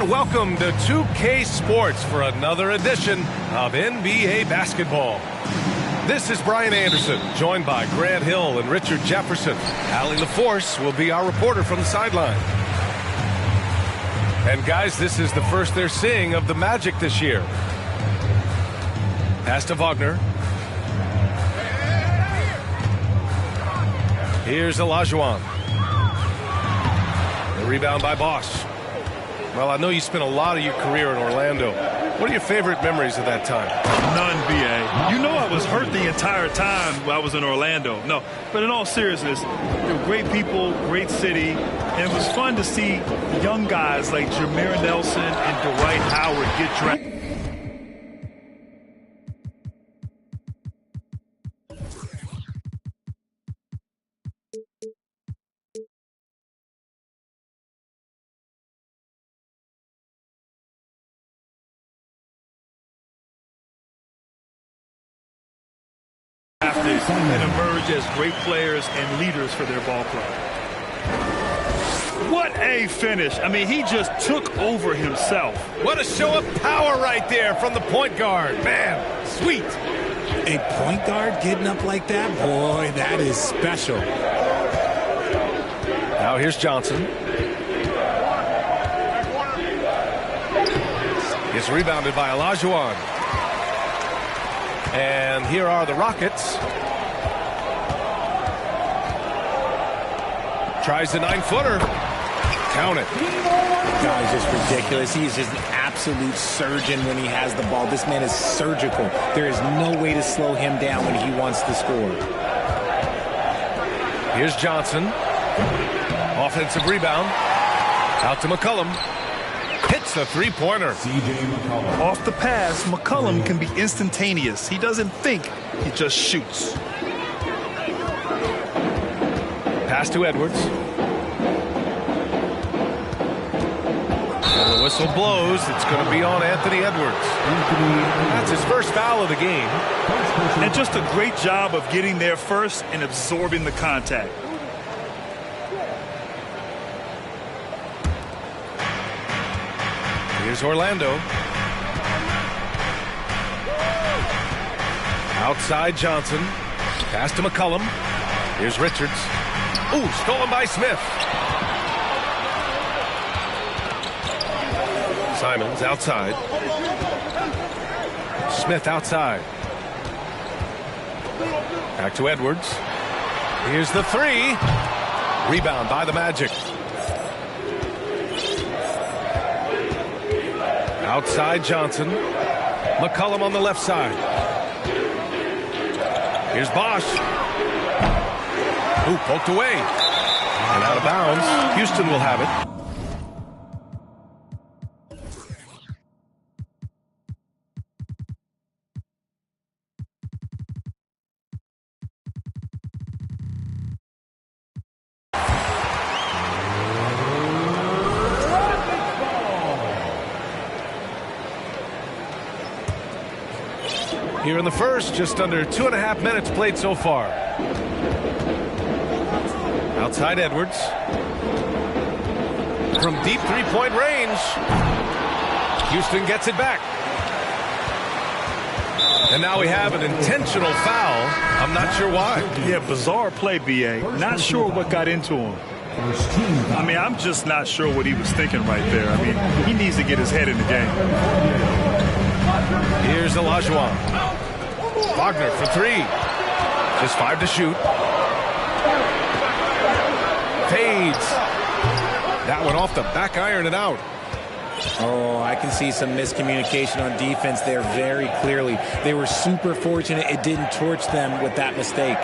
And welcome to 2K Sports for another edition of NBA basketball. This is Brian Anderson, joined by Grant Hill and Richard Jefferson. Allie LaForce will be our reporter from the sideline. And guys, this is the first they're seeing of the Magic this year. Pass to Wagner. Here's Olajuwon. The rebound by Bosch. Well, I know you spent a lot of your career in Orlando. What are your favorite memories of that time? None, B.A. You know I was hurt the entire time while I was in Orlando. No, but in all seriousness, they were great people, great city, and it was fun to see young guys like Jameer Nelson and Dwight Howard get drafted. And emerge as great players and leaders for their ball club. What a finish. I mean, he just took over himself. What a show of power right there from the point guard. Man, sweet. A point guard getting up like that? Boy, that is special. Now here's Johnson. Gets rebounded by Olajuwon. And here are the Rockets. Tries the 9-footer. Count it. Guys, just ridiculous. He is just an absolute surgeon when he has the ball. This man is surgical. There is no way to slow him down when he wants to score. Here's Johnson. Offensive rebound. Out to McCollum. Hits the three-pointer. Off the pass, McCollum can be instantaneous. He doesn't think, he just shoots. Pass to Edwards. And the whistle blows. It's going to be on Anthony Edwards. That's his first foul of the game. And just a great job of getting there first and absorbing the contact. Here's Orlando. Outside Johnson. Pass to McCollum. Here's Richards. Ooh, stolen by Smith. Simons outside. Smith outside. Back to Edwards. Here's the three. Rebound by the Magic. Outside Johnson. McCollum on the left side. Here's Bosch. Ooh, poked away. And out of bounds. Houston will have it. Here in the first, just under 2.5 minutes played so far. Outside Edwards. From deep three-point range. Houston gets it back. And now we have an intentional foul. I'm not sure why. Yeah, bizarre play, B.A. Not sure what got into him. I mean, I'm just not sure what he was thinking right there. I mean, he needs to get his head in the game. Here's Olajuwon. Wagner for three. Just 5 to shoot. Fades. That one off the back iron and out. Oh, I can see some miscommunication on defense there very clearly. They were super fortunate it didn't torch them with that mistake.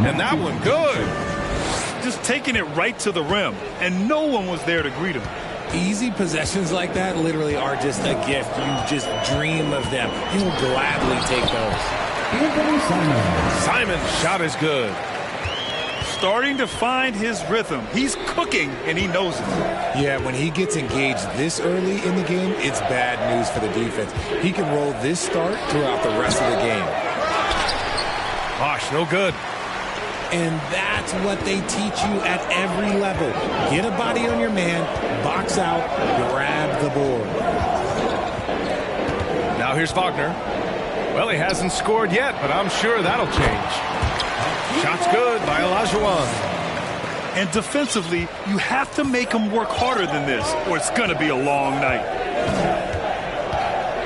And that one good. Just taking it right to the rim, and no one was there to greet him. Easy possessions like that literally are just a gift. You just dream of them. You'll gladly take those. Simon's shot is good. Starting to find his rhythm. He's cooking, and he knows it. Yeah, when he gets engaged this early in the game, it's bad news for the defense. He can roll this start throughout the rest of the game. Bosch, no good. And that's what they teach you at every level. Get a body on your man, box out, grab the board. Now here's Wagner. Well, he hasn't scored yet, but I'm sure that'll change. Shot's good by Olajuwon. And defensively, you have to make him work harder than this, or it's going to be a long night.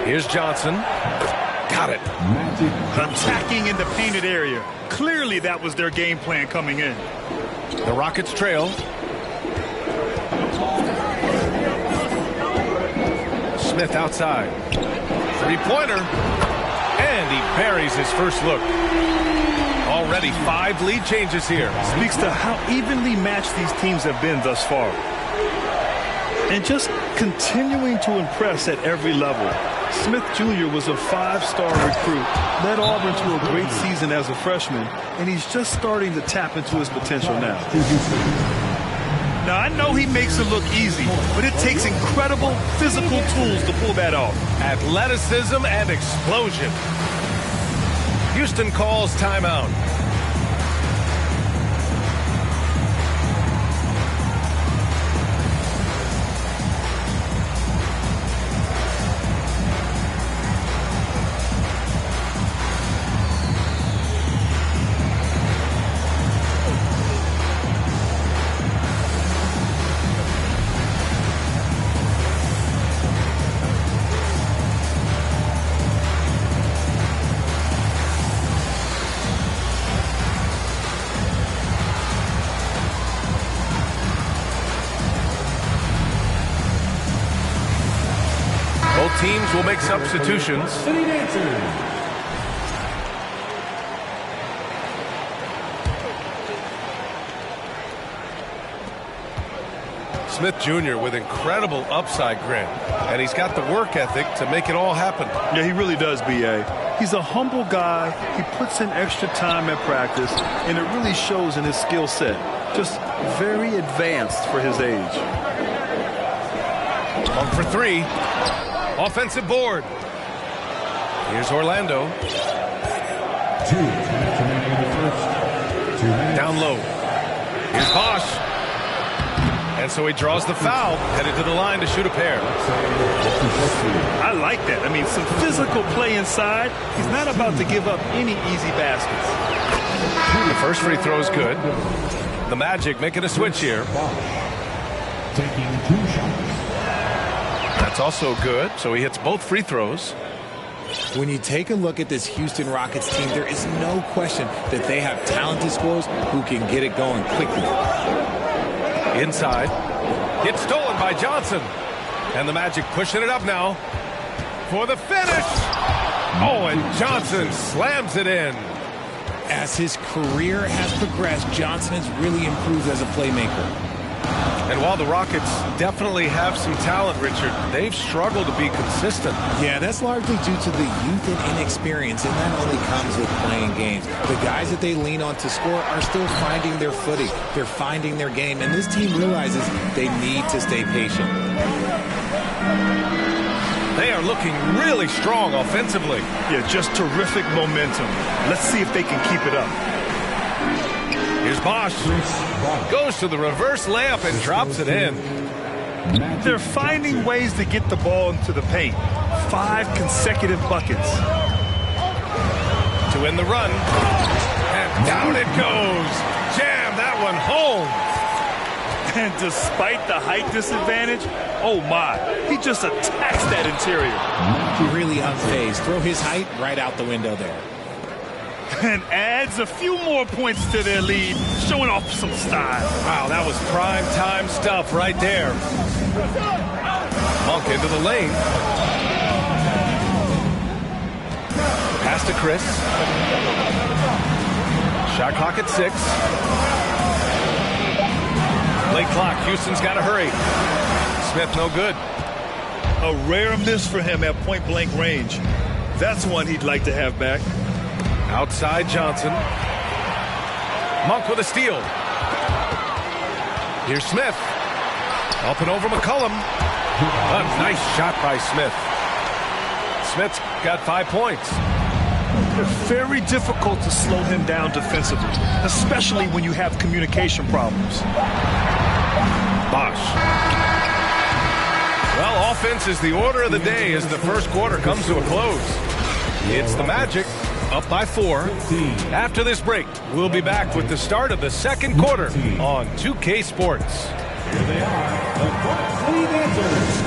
Here's Johnson. Got it. Attacking in the painted area. Clearly that was their game plan coming in. The Rockets trail. Smith outside. Three-pointer. And he buries his first look. Already 5 lead changes here. Speaks to how evenly matched these teams have been thus far. And just continuing to impress at every level. Smith Jr. was a 5-star recruit, led Auburn to a great season as a freshman, and he's just starting to tap into his potential now. Now, I know he makes it look easy, but it takes incredible physical tools to pull that off. Athleticism and explosion. Houston calls timeout. Both teams will make substitutions. Smith Jr. with incredible upside, Grant. And he's got the work ethic to make it all happen. Yeah, he really does, B.A. He's a humble guy. He puts in extra time at practice, and it really shows in his skill set. Just very advanced for his age. 1 for 3. Offensive board. Here's Orlando. Down low. Here's Bosch. And so he draws the foul, headed to the line to shoot a pair. I like that. I mean, some physical play inside. He's not about to give up any easy baskets. The first free throw is good. The Magic making a switch here. Taking 2 shots. That's also good, so he hits both free throws. When you take a look at this Houston Rockets team, there is no question that they have talented scorers who can get it going quickly. Inside. Gets stolen by Johnson. And the Magic pushing it up now for the finish. Oh, and Johnson slams it in. As his career has progressed, Johnson has really improved as a playmaker. And while the Rockets definitely have some talent, Richard, they've struggled to be consistent. Yeah, that's largely due to the youth and inexperience, and that only comes with playing games. The guys that they lean on to score are still finding their footing. They're finding their game, and this team realizes they need to stay patient. They are looking really strong offensively. Yeah, just terrific momentum. Let's see if they can keep it up. Here's Bosch. Goes to the reverse layup and drops it in. They're finding ways to get the ball into the paint. 5 consecutive buckets. To end the run. And down it goes. Jam that one home. And despite the height disadvantage, oh my, he just attacks that interior. Really unfazed. Throw his height right out the window there. And adds a few more points to their lead, showing off some style. Wow, that was prime time stuff right there. Monk into the lane. Pass to Chris. Shot clock at 6. Late clock. Houston's got to hurry. Smith no good. A rare miss for him at point-blank range. That's one he'd like to have back. Outside Johnson. Monk with a steal. Here's Smith. Up and over McCollum. A nice shot by Smith. Smith's got 5 points. Very difficult to slow him down defensively, especially when you have communication problems. Bosch. Well, offense is the order of the day as the first quarter comes to a close. It's the Magic. Up by 4. After this break, we'll be back with the start of the second quarter on 2K Sports. Here they are, the Clean Answers.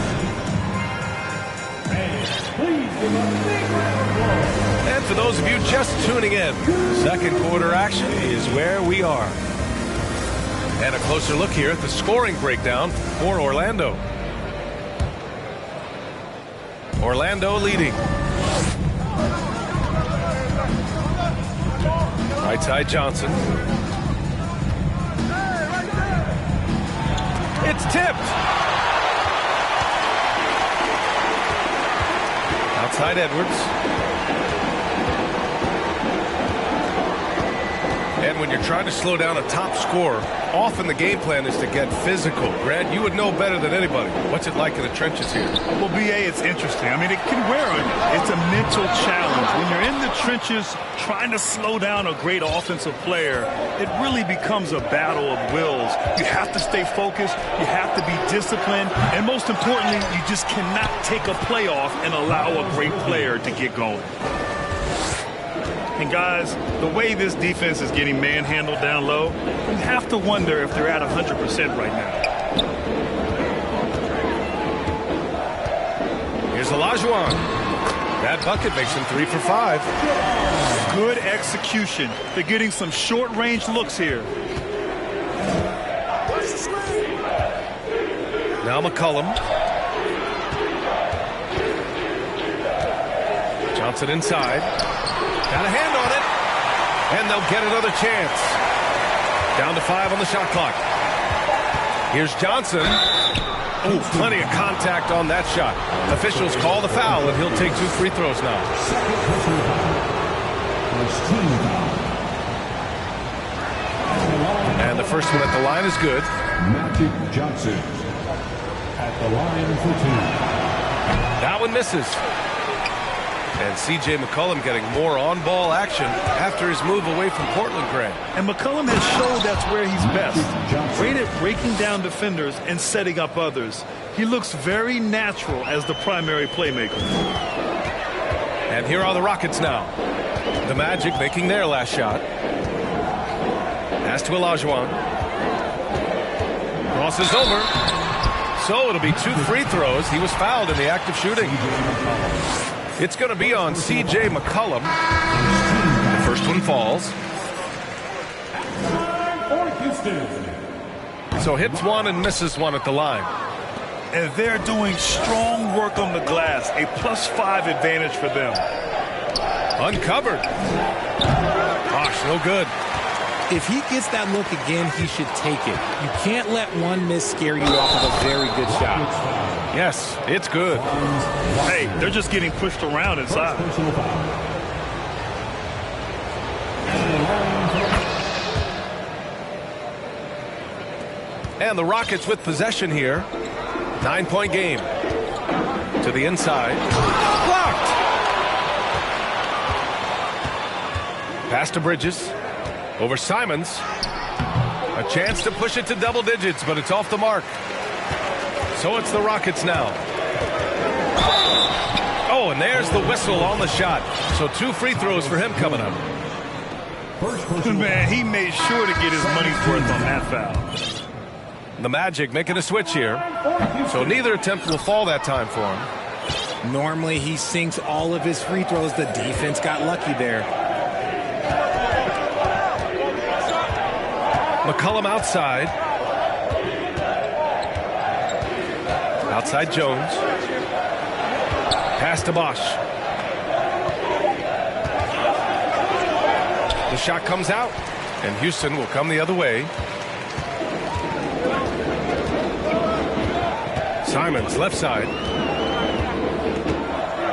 And please give a big round of applause. And for those of you just tuning in, second quarter action is where we are. And a closer look here at the scoring breakdown for Orlando. Orlando leading. Right side Johnson. It's tipped. Outside Edwards. And when you're trying to slow down a top scorer, often the game plan is to get physical. Grant, you would know better than anybody. What's it like in the trenches here? Well, B.A., it's interesting. I mean, it can wear on you. It's a mental challenge. When you're in the trenches trying to slow down a great offensive player, it really becomes a battle of wills. You have to stay focused. You have to be disciplined. And most importantly, you just cannot take a play off and allow a great player to get going. And guys, the way this defense is getting manhandled down low, you have to wonder if they're at 100% right now. Here's Olajuwon. That bucket makes him 3 for 5. Good execution. They're getting some short-range looks here. Now McCollum. Johnson inside. Got a hand on it. And they'll get another chance. Down to 5 on the shot clock. Here's Johnson. Ooh, plenty of contact on that shot. Officials call the foul, and he'll take 2 free throws now. And the first one at the line is good. Magic Johnson at the line for 2. That one misses. And C.J. McCollum getting more on-ball action after his move away from Portland, Grant. And McCollum has showed that's where he's best. Great at breaking down defenders and setting up others. He looks very natural as the primary playmaker. And here are the Rockets now. The Magic making their last shot. Pass to Olajuwon. Crosses over. So it'll be 2 free throws. He was fouled in the act of shooting. It's going to be on C.J. McCollum. The first one falls. So hits one and misses one at the line. And they're doing strong work on the glass. A +5 advantage for them. Uncovered. Gosh, no good. If he gets that look again, he should take it. You can't let one miss scare you off of a very good shot. Yes, it's good. Hey, they're just getting pushed around inside. And the Rockets with possession here. 9-point game. To the inside. Blocked! Pass to Bridges. Over Simons. A chance to push it to double digits, but it's off the mark. So it's the Rockets now. Oh, and there's the whistle on the shot. So 2 free throws for him coming up. Man, he made sure to get his money's worth on that foul. The Magic making a switch here. So neither attempt will fall that time for him. Normally he sinks all of his free throws. The defense got lucky there. McCollum outside. Outside Jones. Pass to Bosch. The shot comes out, and Houston will come the other way. Simons left side.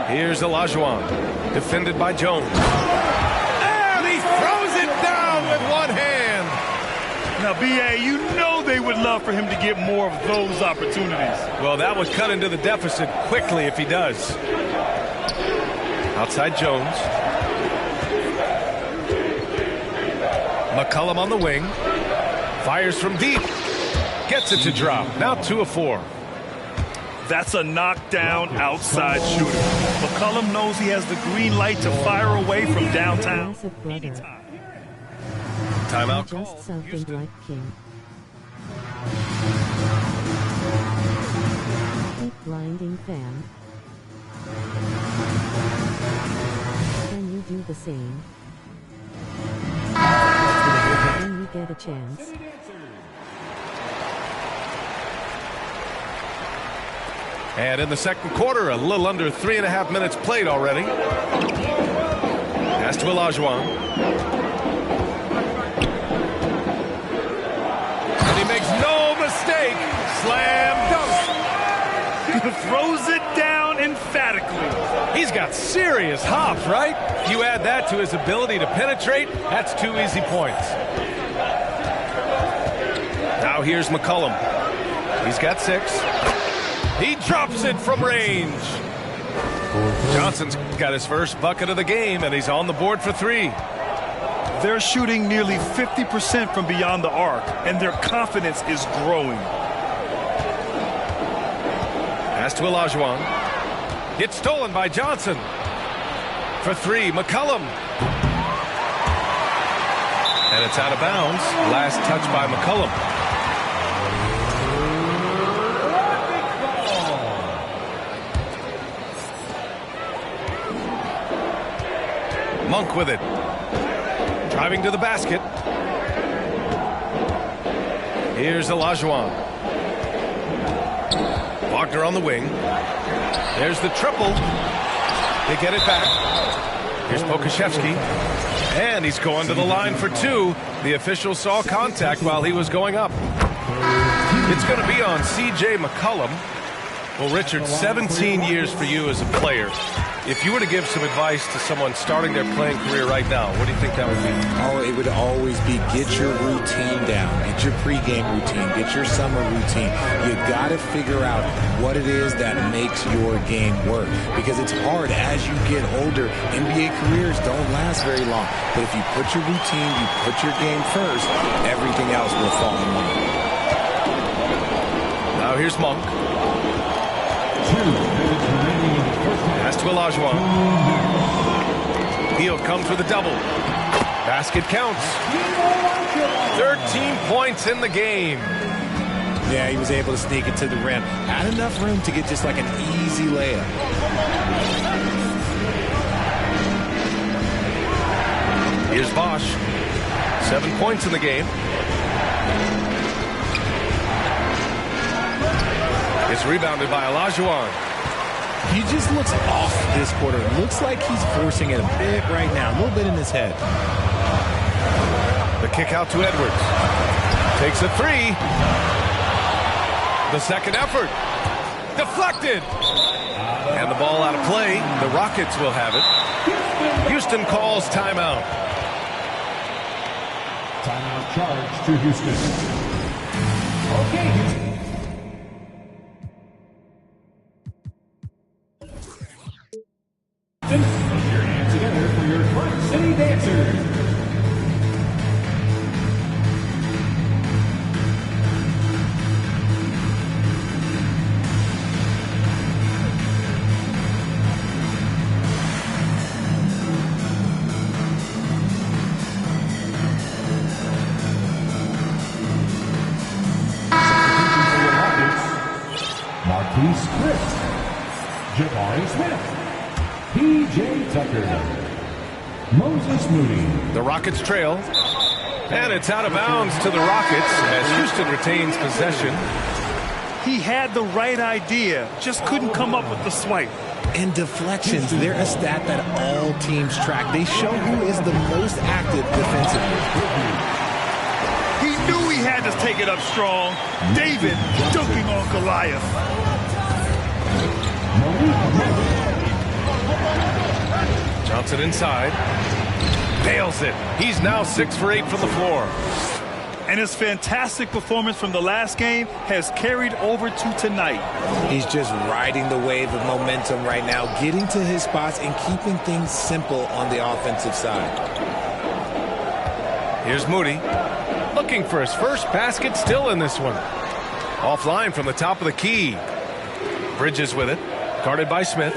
Here's Olajuwon, defended by Jones. And he throws it down with one hand. Now, B.A., you know they would love for him to get more of those opportunities. Well, that would cut into the deficit quickly if he does. Outside Jones. McCollum on the wing. Fires from deep. Gets it to drop. Now 2 of 4. That's a knockdown outside shooter. McCollum knows he has the green light to fire away from downtown. Timeout. Just something like King. Keep grinding, fam. Can you do the same? When you get a chance. And in the second quarter, a little under 3.5 minutes played already. Pass to Olajuwon. And he makes no mistake. Slam dunk. Throws it down emphatically. He's got serious hops, right? You add that to his ability to penetrate, that's 2 easy points. Now here's McCollum. He's got 6. He drops it from range. Johnson's got his first bucket of the game, and he's on the board for 3. They're shooting nearly 50% from beyond the arc, and their confidence is growing. Pass to Olajuwon. It's stolen by Johnson. For 3, McCollum. And it's out of bounds. Last touch by McCollum. Monk with it. Driving to the basket. Here's Olajuwon. Wagner on the wing. There's the triple. They get it back. Here's Pokashevsky. And he's going to the line for 2. The official saw contact while he was going up. It's going to be on C.J. McCollum. Well, Richard, 17 years for you as a player. If you were to give some advice to someone starting their playing career right now, what do you think that would be? Oh, it would always be get your routine down. Get your pregame routine. Get your summer routine. You got to figure out what it is that makes your game work. Because it's hard as you get older. NBA careers don't last very long. But if you put your routine, you put your game first, everything else will fall in line. Now here's Monk. Pass to Olajuwon. Hield comes with a double. Basket counts. 13 points in the game. Yeah, he was able to sneak it to the rim. Had enough room to get just like an easy layup. Here's Bosch. 7 points in the game. It's rebounded by Olajuwon. He just looks off this quarter. Looks like he's forcing it a bit right now. A little bit in his head. The kick out to Edwards. Takes a three. The second effort. Deflected. And the ball out of play. The Rockets will have it. Houston calls timeout. Timeout charge to Houston. Okay, Houston. Put your hands together for your Front City Dancers. Marquise Chris, Jabari Smith, P.J. Tucker, Moses Moody. The Rockets trail. And it's out of bounds to the Rockets as Houston retains possession. He had the right idea, just couldn't come up with the swipe. And deflections, they're a stat that all teams track. They show who is the most active defensively. He knew he had to take it up strong. David dunking on Goliath. Johnson inside. Nails it. He's now 6 for 8 from the floor. And his fantastic performance from the last game has carried over to tonight. He's just riding the wave of momentum right now, getting to his spots and keeping things simple on the offensive side. Here's Moody. Looking for his first basket, still in this one. Offline from the top of the key. Bridges with it. Guarded by Smith.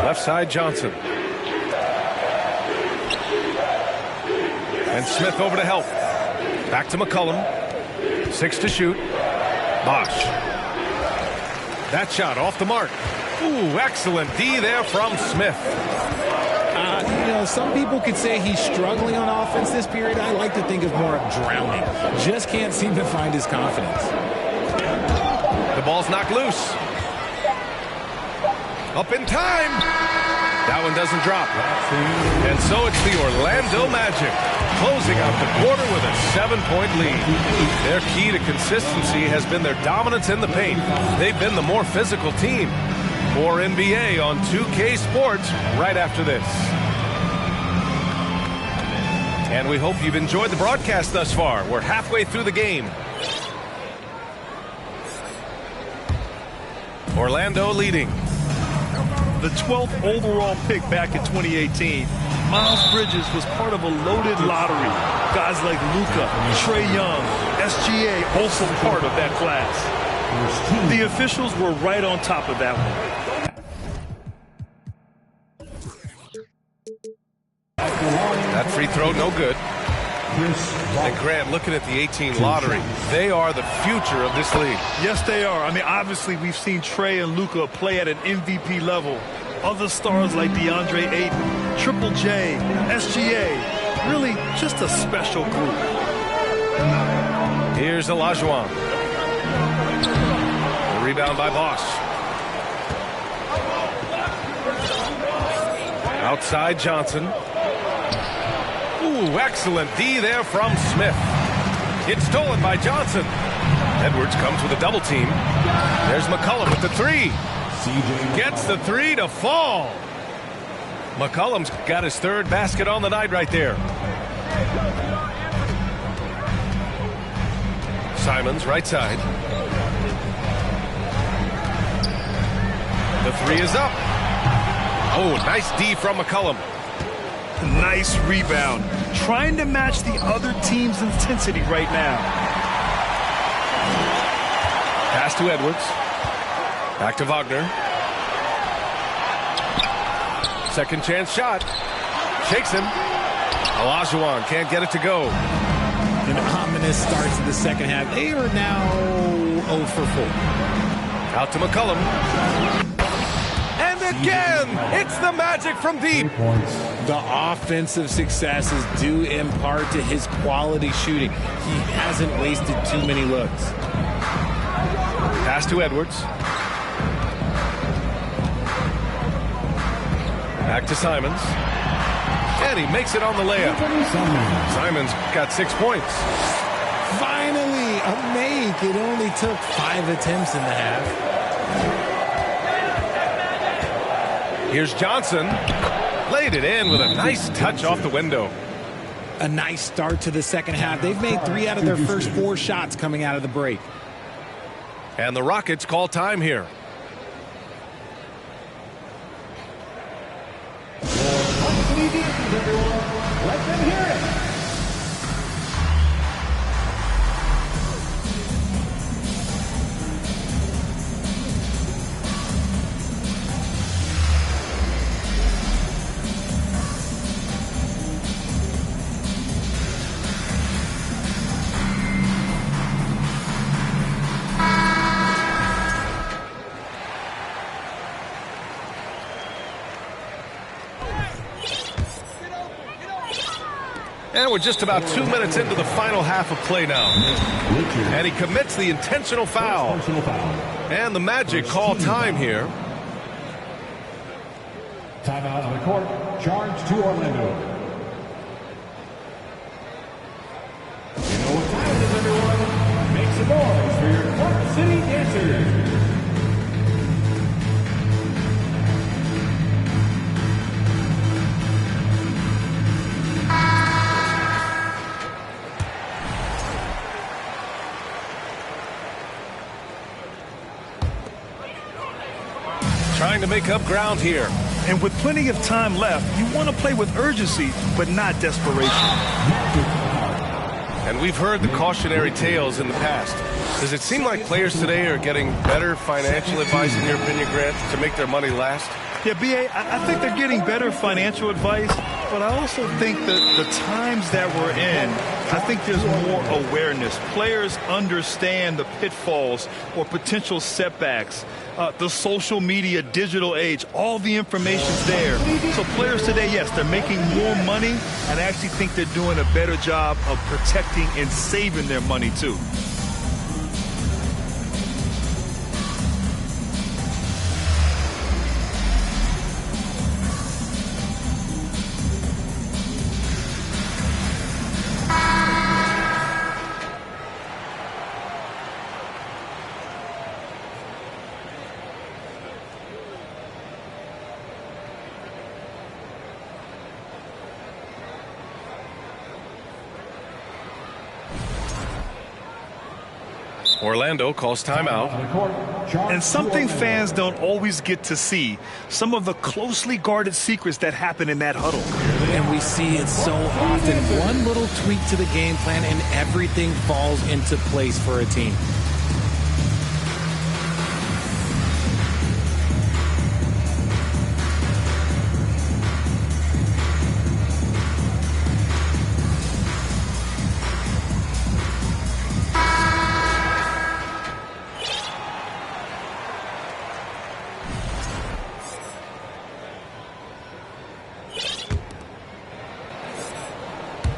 Left side, Johnson. And Smith over to help. Back to McCollum. 6 to shoot. Bosch. That shot off the mark. Ooh, excellent D there from Smith. You know, some people could say he's struggling on offense this period. I like to think of more of drowning. Just can't seem to find his confidence. The ball's knocked loose. Up in time. That one doesn't drop. And so it's the Orlando Magic closing out the quarter with a 7-point lead. Their key to consistency has been their dominance in the paint. They've been the more physical team. More NBA on 2K Sports right after this. And we hope you've enjoyed the broadcast thus far. We're halfway through the game. Orlando leading. The 12th overall pick back in 2018, Miles Bridges was part of a loaded lottery. Guys like Luka, Trae Young, SGA also part of that class. The officials were right on top of that one. That free throw, no good. And Grant, looking at the 18 lottery, they are the future of this league. Yes, they are. I mean, obviously, we've seen Trae and Luka play at an MVP level. Other stars like DeAndre Ayton, Triple J, SGA, really just a special group. Here's Olajuwon. The rebound by Bosch. Outside Johnson. Ooh, Ooh, excellent D there from Smith. It's stolen by Johnson. Edwards comes with a double team. There's McCollum with the three. Gets the three to fall. McCollum's got his third basket on the night right there. Simons, right side. The three is up. Oh, nice D from McCollum. Nice rebound. Trying to match the other team's intensity right now. Pass to Edwards. Back to Wagner. Second chance shot. Shakes him. Olajuwon can't get it to go. An ominous start to the second half. They are now 0 for 4. Out to McCollum. And again, it's the Magic from deep. The offensive successes due in part to his quality shooting. He hasn't wasted too many looks. Pass to Edwards. Back to Simons. And he makes it on the layup. Simons got 6 points. Finally, a make. It only took 5 attempts in the half. Here's Johnson. Laid it in with a nice touch off the window. A nice start to the second half. They've made 3 out of their first 4 shots coming out of the break. And the Rockets call time here. Let them hear it. And we're just about 2 minutes into the final half of play now. And he commits the intentional foul. And the Magic call time here. Timeout on the court. Charge to Orlando. You know what time it is, everyone. Make some noise for your Clark City Dancers. Trying to make up ground here. And with plenty of time left, you want to play with urgency, but not desperation. And we've heard the cautionary tales in the past. Does it seem like players today are getting better financial advice, in your opinion, Grant, to make their money last? Yeah, B.A., I think they're getting better financial advice, but I also think that the times that we're in, I think there's more awareness. Players understand the pitfalls or potential setbacks. The social media, digital age, all the information's there. So players today, yes, they're making more money, and I actually think they're doing a better job of protecting and saving their money, too. Orlando calls timeout. And something fans don't always get to see, some of the closely guarded secrets that happen in that huddle. And we see it so often. One little tweak to the game plan and everything falls into place for a team.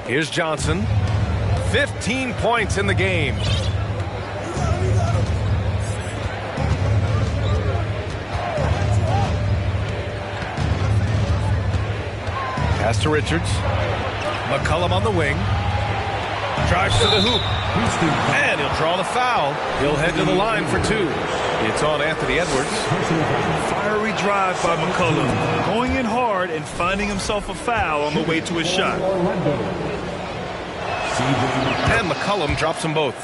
Here's Johnson. 15 points in the game. Pass to Richards. McCollum on the wing. Drives to the hoop. And he'll draw the foul. He'll head to the line for two. It's on Anthony Edwards. Fiery drive by McCollum. Going in hard and finding himself a foul on the way to his shot. And McCollum drops them both.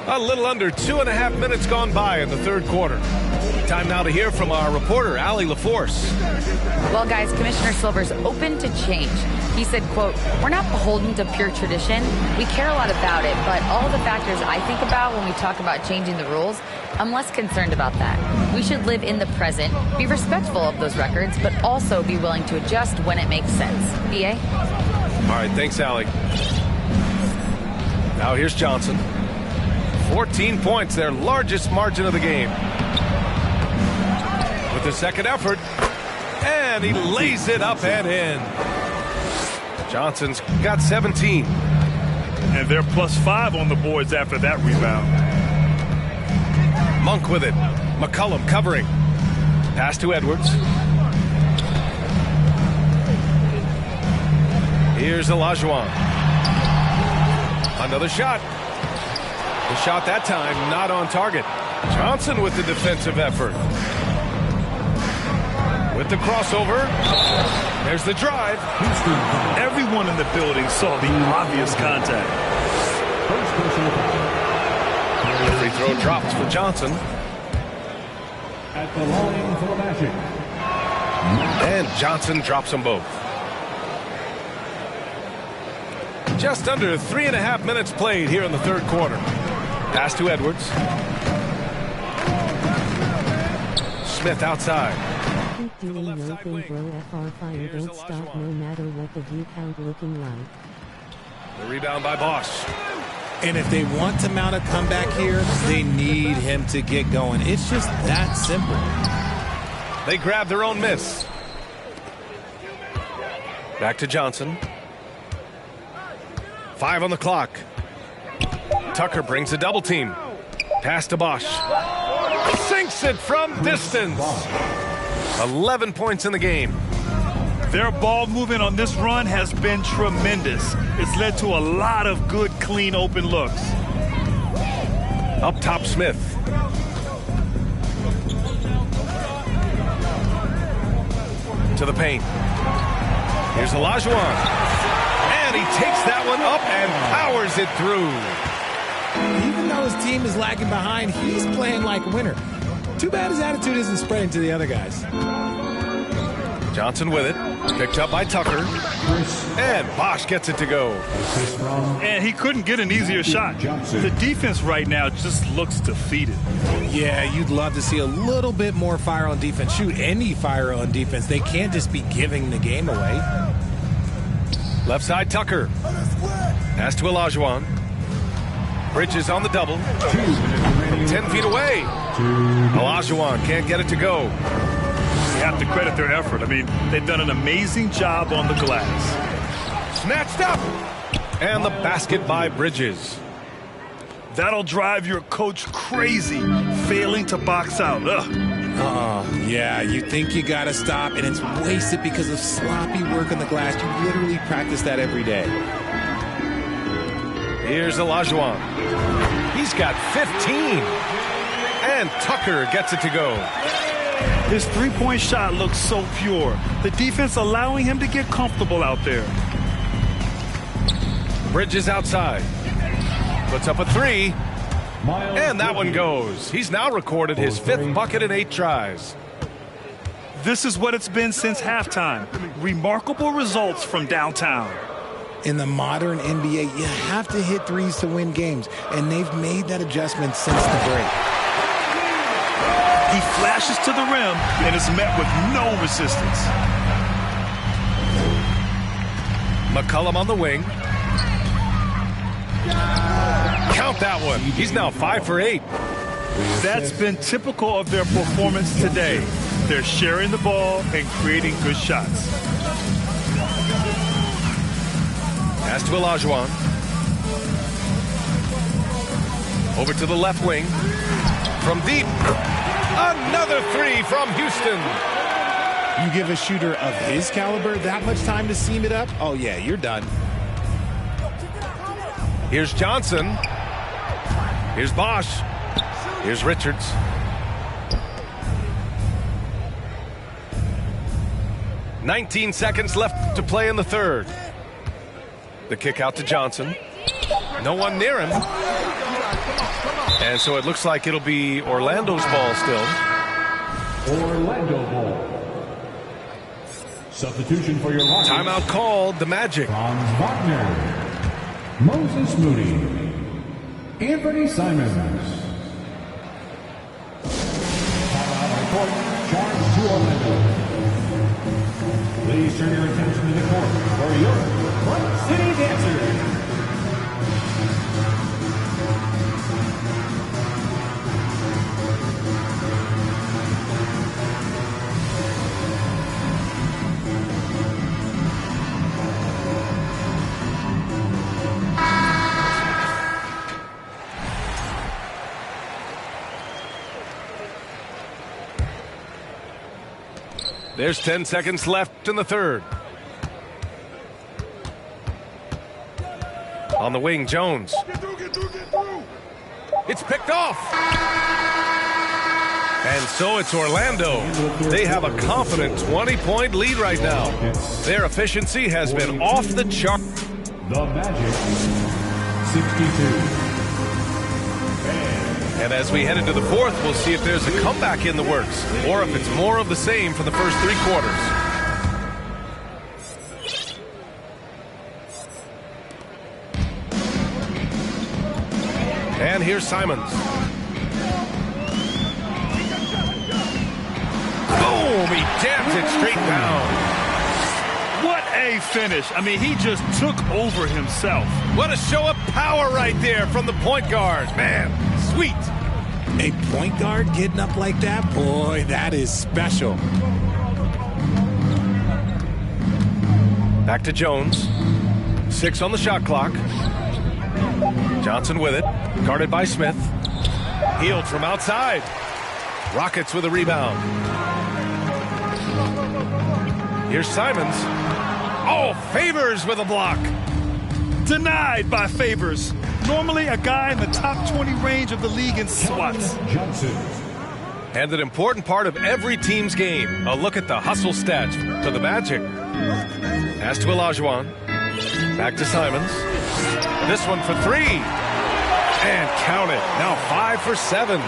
A little under 2.5 minutes gone by in the third quarter. Time now to hear from our reporter, Allie LaForce. Well, guys, Commissioner Silver's open to change. He said, quote, "We're not beholden to pure tradition. We care a lot about it, but all the factors I think about when we talk about changing the rules, I'm less concerned about that. We should live in the present, be respectful of those records, but also be willing to adjust when it makes sense." BA? All right, thanks, Allie. Now here's Johnson. 14 points, their largest margin of the game. With the second effort, and he lays it up and in. Johnson's got 17. And they're +5 on the boards after that rebound. Monk with it. McCollum covering. Pass to Edwards. Here's Olajuwon. Another shot. The shot that time not on target. Johnson with the defensive effort. With the crossover. There's the drive. Everyone in the building saw the obvious contact. The free throw drops for Johnson. At the line for the Magic. And Johnson drops them both. Just under 3.5 minutes played here in the third quarter. Pass to Edwards. Smith outside. Keep doing your thing, bro. FR fire, don't stop no matter what the view count looking like. The rebound by Bosch. And if they want to mount a comeback here, they need him to get going. It's just that simple. They grab their own miss. Back to Johnson. 5 on the clock. Tucker brings a double team. Pass to Bosch. Sinks it from distance. 11 points in the game. Their ball movement on this run has been tremendous. It's led to a lot of good, clean, open looks. Up top, Smith. To the paint. Here's Olajuwon. And he takes that one up and powers it through. Even though his team is lagging behind, he's playing like a winner. Too bad his attitude isn't spreading to the other guys. Johnson with it. Picked up by Tucker. And Bosch gets it to go. And he couldn't get an easier shot. The defense right now just looks defeated. Yeah, you'd love to see a little bit more fire on defense. Shoot, any fire on defense. They can't just be giving the game away. Left side, Tucker. Pass to Olajuwon. Bridges on the double. 10 feet away. Olajuwon can't get it to go. You have to credit their effort. I mean, they've done an amazing job on the glass. Snatched up. And the basket by Bridges. That'll drive your coach crazy, failing to box out. Ugh. Yeah, you think you got to stop, and it's wasted because of sloppy work on the glass. You literally practice that every day. Here's Olajuwon. He's got 15. And Tucker gets it to go. His three-point shot looks so pure. The defense allowing him to get comfortable out there. Bridges outside. Puts up a three. And that one goes. He's now recorded his 5th bucket in 8 tries. This is what it's been since halftime. Remarkable results from downtown. In the modern NBA, you have to hit threes to win games, and they've made that adjustment since the break. He flashes to the rim and is met with no resistance. McCollum on the wing. Count that one. He's now 5 for 8. That's been typical of their performance today. They're sharing the ball and creating good shots. Pass to Olajuwon. Over to the left wing. From deep. Another three from Houston. You give a shooter of his caliber that much time to seam it up, oh yeah, you're done. Here's Johnson. Here's Bosch. Here's Richards. "19 seconds left to play in the third. The kick out to Johnson. No one near him. And so it looks like it'll be Orlando's ball still. Orlando ball. Substitution for your Rockets. Timeout called, the Magic. Franz Wagner. Moses Moody. Anthony Simons. Timeout on court. Charge to Orlando. Please turn your attention to the court for your Club City Dancers. There's 10 seconds left in the third. On the wing, Jones. It's picked off. And so it's Orlando. They have a confident 20-point lead right now. Their efficiency has been off the chart. The Magic, 62. And as we head into the fourth, we'll see if there's a comeback in the works, or if it's more of the same for the first three quarters. And here's Simons. Boom! He jams it straight down. What a finish. I mean, he just took over himself. What a show of power right there from the point guard. Man, sweet. A point guard getting up like that? Boy, that is special. Back to Jones. 6 on the shot clock. Johnson with it. Guarded by Smith. Healed from outside. Rockets with a rebound. Here's Simons. Oh, Favors with a block. Denied by Favors. Normally a guy in the top 20 range of the league in swats. Johnson. And an important part of every team's game. A look at the hustle stats for the Magic. Pass to Olajuwon. Back to Simons. This one for three. And count it. Now 5 for 7.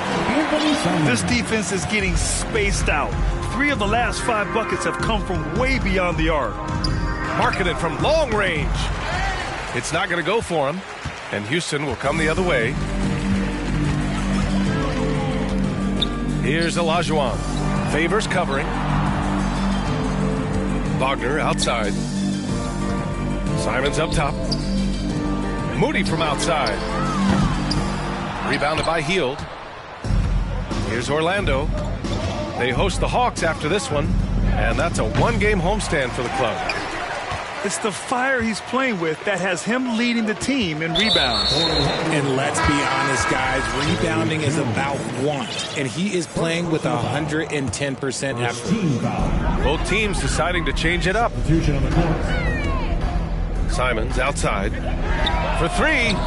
This defense is getting spaced out. 3 of the last 5 buckets have come from way beyond the arc. Marketed from long range. It's not going to go for him. And Houston will come the other way. Here's Olajuwon. Favors covering. Wagner outside. Simons up top. Moody from outside. Rebounded by Hield. Here's Orlando. They host the Hawks after this one. And that's a one-game homestand for the club. It's the fire he's playing with that has him leading the team in rebounds. And let's be honest, guys, rebounding is about want, and he is playing with 110% effort. Both teams deciding to change it up. Simons outside for three.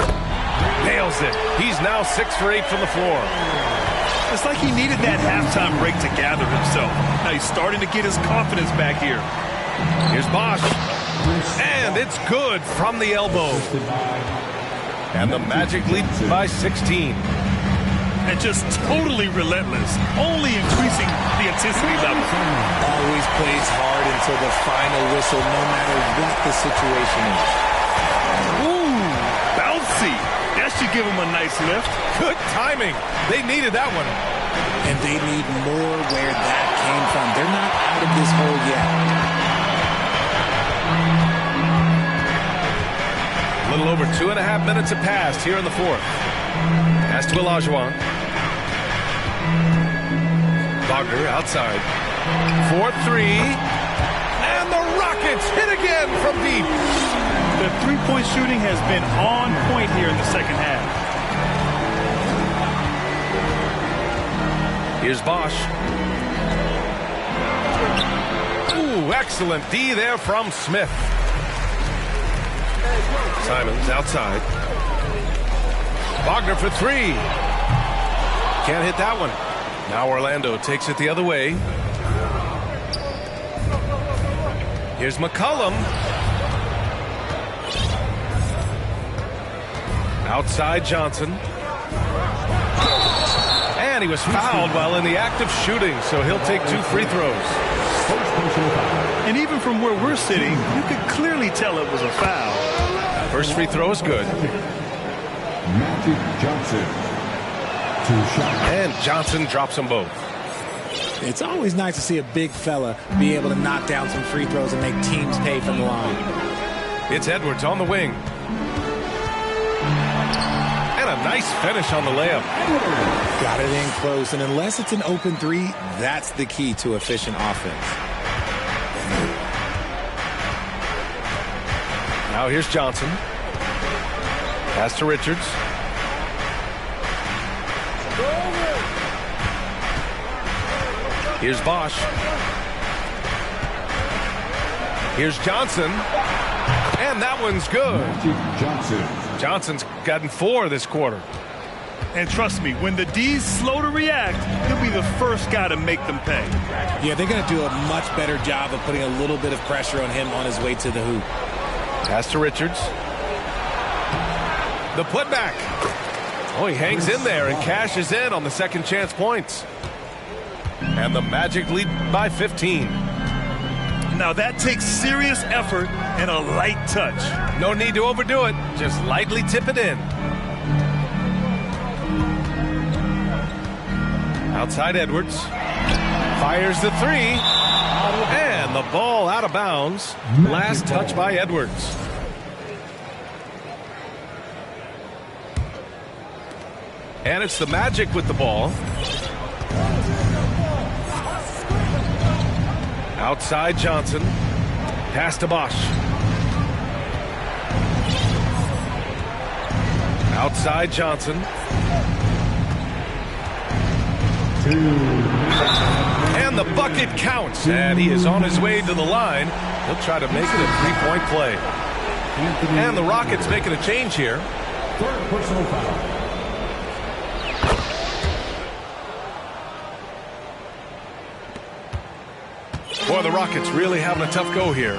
Nails it. He's now 6 for 8 from the floor. It's like he needed that halftime break to gather himself. Now he's starting to get his confidence back here. Here's Bosch. And it's good from the elbow. And the Magic lead by 16. And just totally relentless, only increasing the intensity level. Always plays hard until the final whistle, no matter what the situation is. Ooh, bouncy. That should give him a nice lift. Good timing. They needed that one. And they need more where that came from. They're not out of this hole yet. A little over 2.5 minutes have passed here in the fourth. Pass to Olajuwon. Wagner outside. 4-3. And the Rockets hit again from deep. The three-point shooting has been on point here in the second half. Here's Bosch. Ooh, excellent D there from Smith. Simons outside. Wagner for three. Can't hit that one. Now Orlando takes it the other way. Here's McCollum. Outside Johnson. And he was fouled while in the act of shooting, so he'll take 2 free throws. And even from where we're sitting, you could clearly tell it was a foul. First free throw is good. Magic Johnson. 2 shots. And Johnson drops them both. It's always nice to see a big fella be able to knock down some free throws and make teams pay from the line. It's Edwards on the wing. And a nice finish on the layup. Got it in close, and unless it's an open three, that's the key to efficient offense. Now here's Johnson. Pass to Richards. Here's Bosch. Here's Johnson. And that one's good. Magic Johnson. Johnson's gotten 4 this quarter. And trust me, when the D's slow to react, he'll be the first guy to make them pay. Yeah, they're going to do a much better job of putting a little bit of pressure on him on his way to the hoop. Pass to Richards. The putback. Oh, he hangs in there and cashes in on the second chance points. And the Magic lead by 15. Now that takes serious effort and a light touch. No need to overdo it. Just lightly tip it in. Outside Edwards. Fires the three. And the ball out of bounds. Last touch by Edwards. And it's the Magic with the ball. Outside Johnson. Pass to Bosch. Outside Johnson. And the bucket counts. And he is on his way to the line. He'll try to make it a three-point play. And the Rockets making a change here. Third personal foul. Boy, the Rockets really having a tough go here.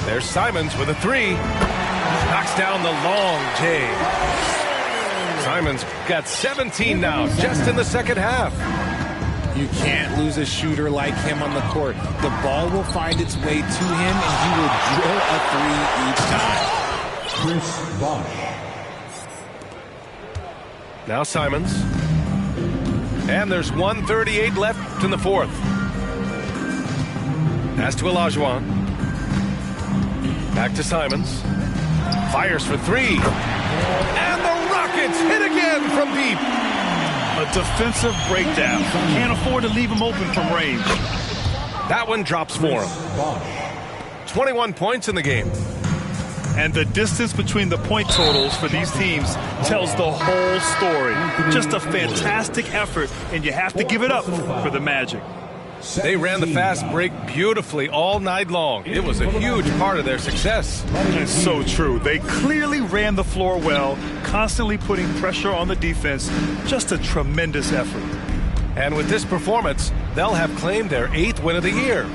There's Simons with a three. Knocks down the long J. Simons got 17 now, just in the second half. You can't lose a shooter like him on the court. The ball will find its way to him, and he will drill a three each time. Chris Bosch. Now Simons. And there's 1:38 left in the fourth. Pass to Olajuwon. Back to Simons. Fires for three. And the Rockets hit again from deep. A defensive breakdown. Can't afford to leave him open from range. That one drops for him. 21 points in the game. And the distance between the point totals for these teams tells the whole story. Just a fantastic effort, and you have to give it up for the Magic. They ran the fast break beautifully all night long. It was a huge part of their success. It's so true. They clearly ran the floor well, constantly putting pressure on the defense. Just a tremendous effort. And with this performance, they'll have claimed their 8th win of the year.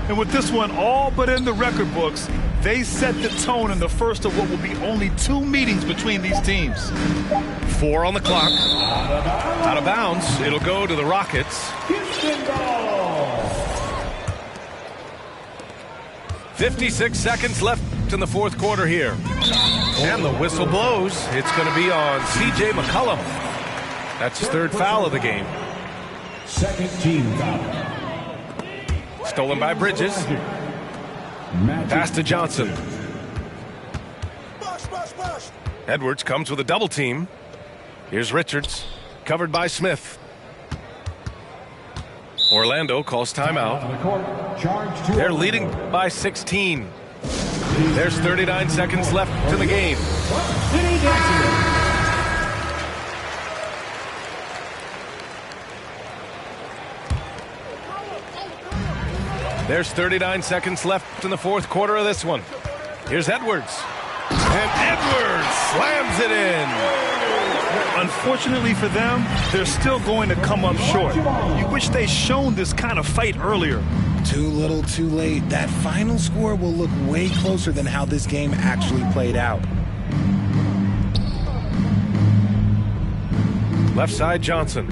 And with this one all but in the record books, they set the tone in the first of what will be only 2 meetings between these teams. 4 on the clock. Out of bounds. It'll go to the Rockets. 56 seconds left in the fourth quarter here. And the whistle blows. It's going to be on C.J. McCollum. That's his 3rd foul of the game. Second team foul. Stolen by Bridges. Pass to Johnson. Edwards comes with a double team. Here's Richards. Covered by Smith. Orlando calls timeout. They're leading by 16. There's 39 seconds left in the game. There's 39 seconds left in the fourth quarter of this one. Here's Edwards. And Edwards slams it in. Unfortunately for them, they're still going to come up short. You wish they'd shown this kind of fight earlier. Too little, too late. That final score will look way closer than how this game actually played out. Left side, Johnson.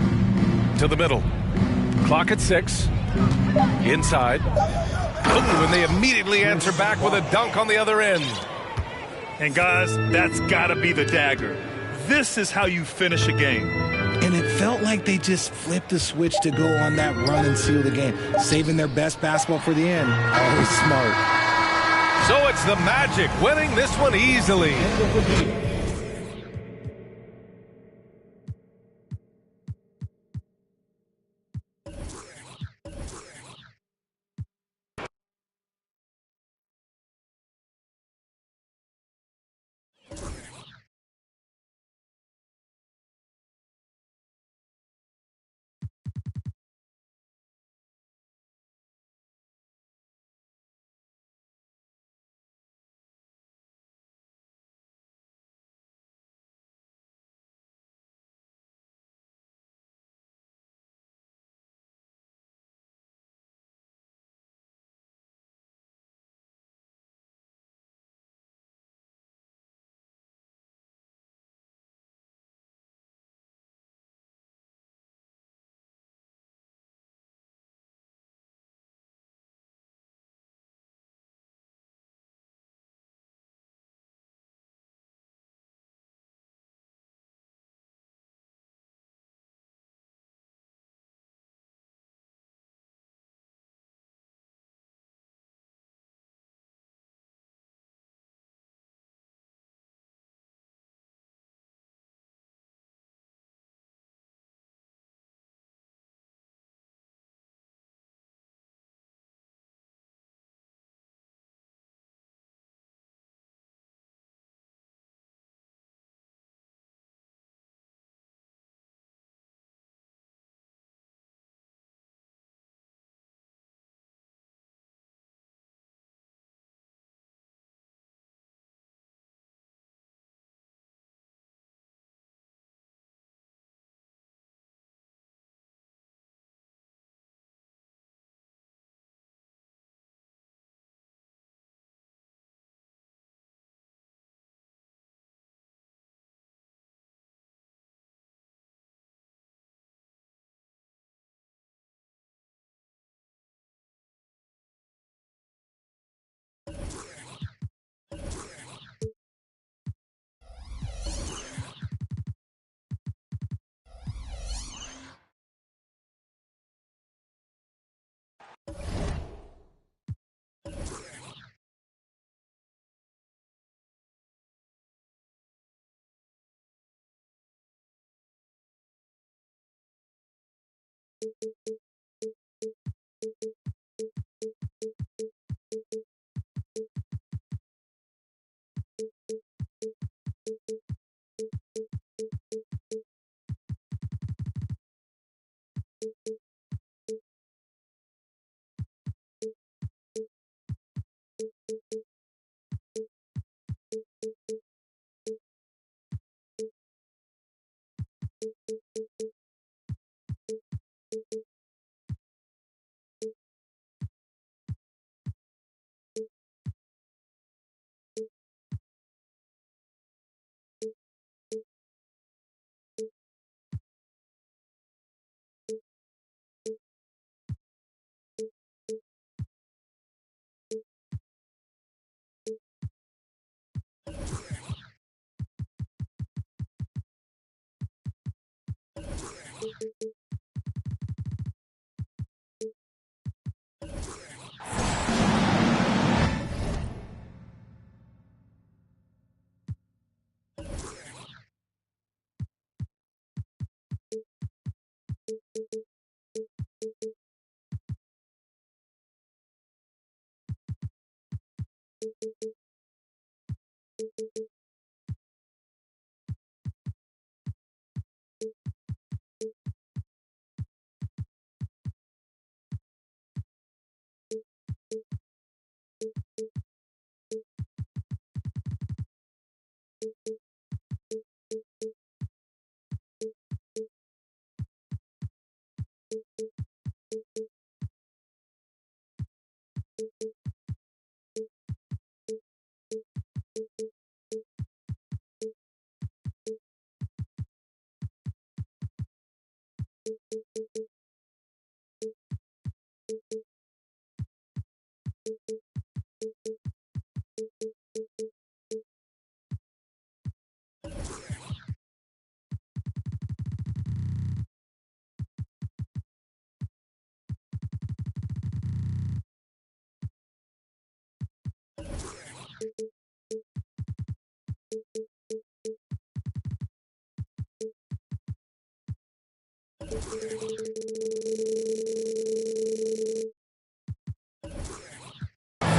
To the middle. Clock at 6. Inside. Ooh, and they immediately answer back with a dunk on the other end. And guys, that's got to be the dagger. This is how you finish a game. And it felt like they just flipped the switch to go on that run and seal the game, saving their best basketball for the end. Always smart. So it's the Magic winning this one easily.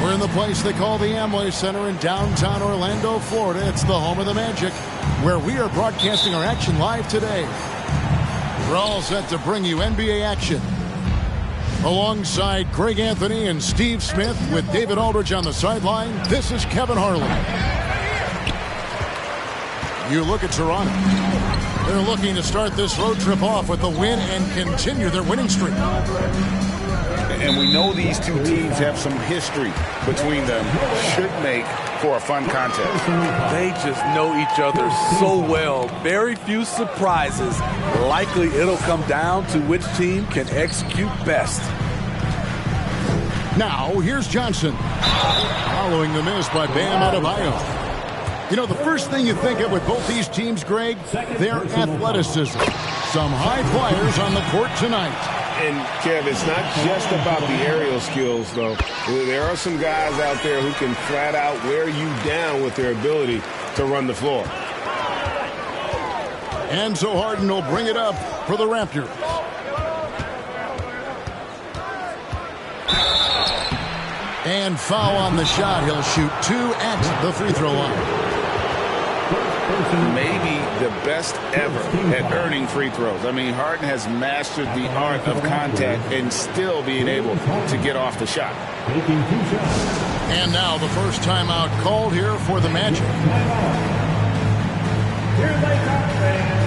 We're in the place they call the Amway Center in downtown Orlando, Florida. It's the home of the Magic, where we are broadcasting our action live today. We're all set to bring you NBA action. Alongside Greg Anthony and Steve Smith with David Aldridge on the sideline, this is Kevin Harlan. You look at Toronto. They're looking to start this road trip off with a win and continue their winning streak. And we know these two teams have some history between them. Should make for a fun contest. They just know each other so well. Very few surprises. Likely it'll come down to which team can execute best. Now, here's Johnson. Following the miss by Bam Adebayo. You know, the first thing you think of with both these teams, Greg, their athleticism. Some high flyers on the court tonight. And, Kev, it's not just about the aerial skills, though. There are some guys out there who can flat out wear you down with their ability to run the floor. And so Harden will bring it up for the Raptors. And foul on the shot. He'll shoot 2 at the free throw line. Maybe the best ever at earning free throws. I mean, Harden has mastered the art of contact and still being able to get off the shot. And now the first timeout called here for the Magic. Here they come, fans.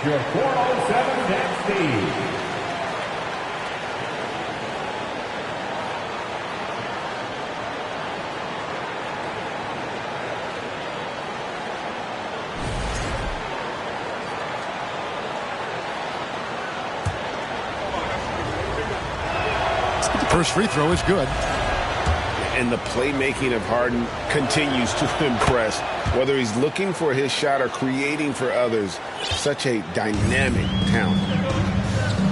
Your 407 and your 407 and Steve. The first free throw is good. And the playmaking of Harden continues to impress. Whether he's looking for his shot or creating for others, such a dynamic talent.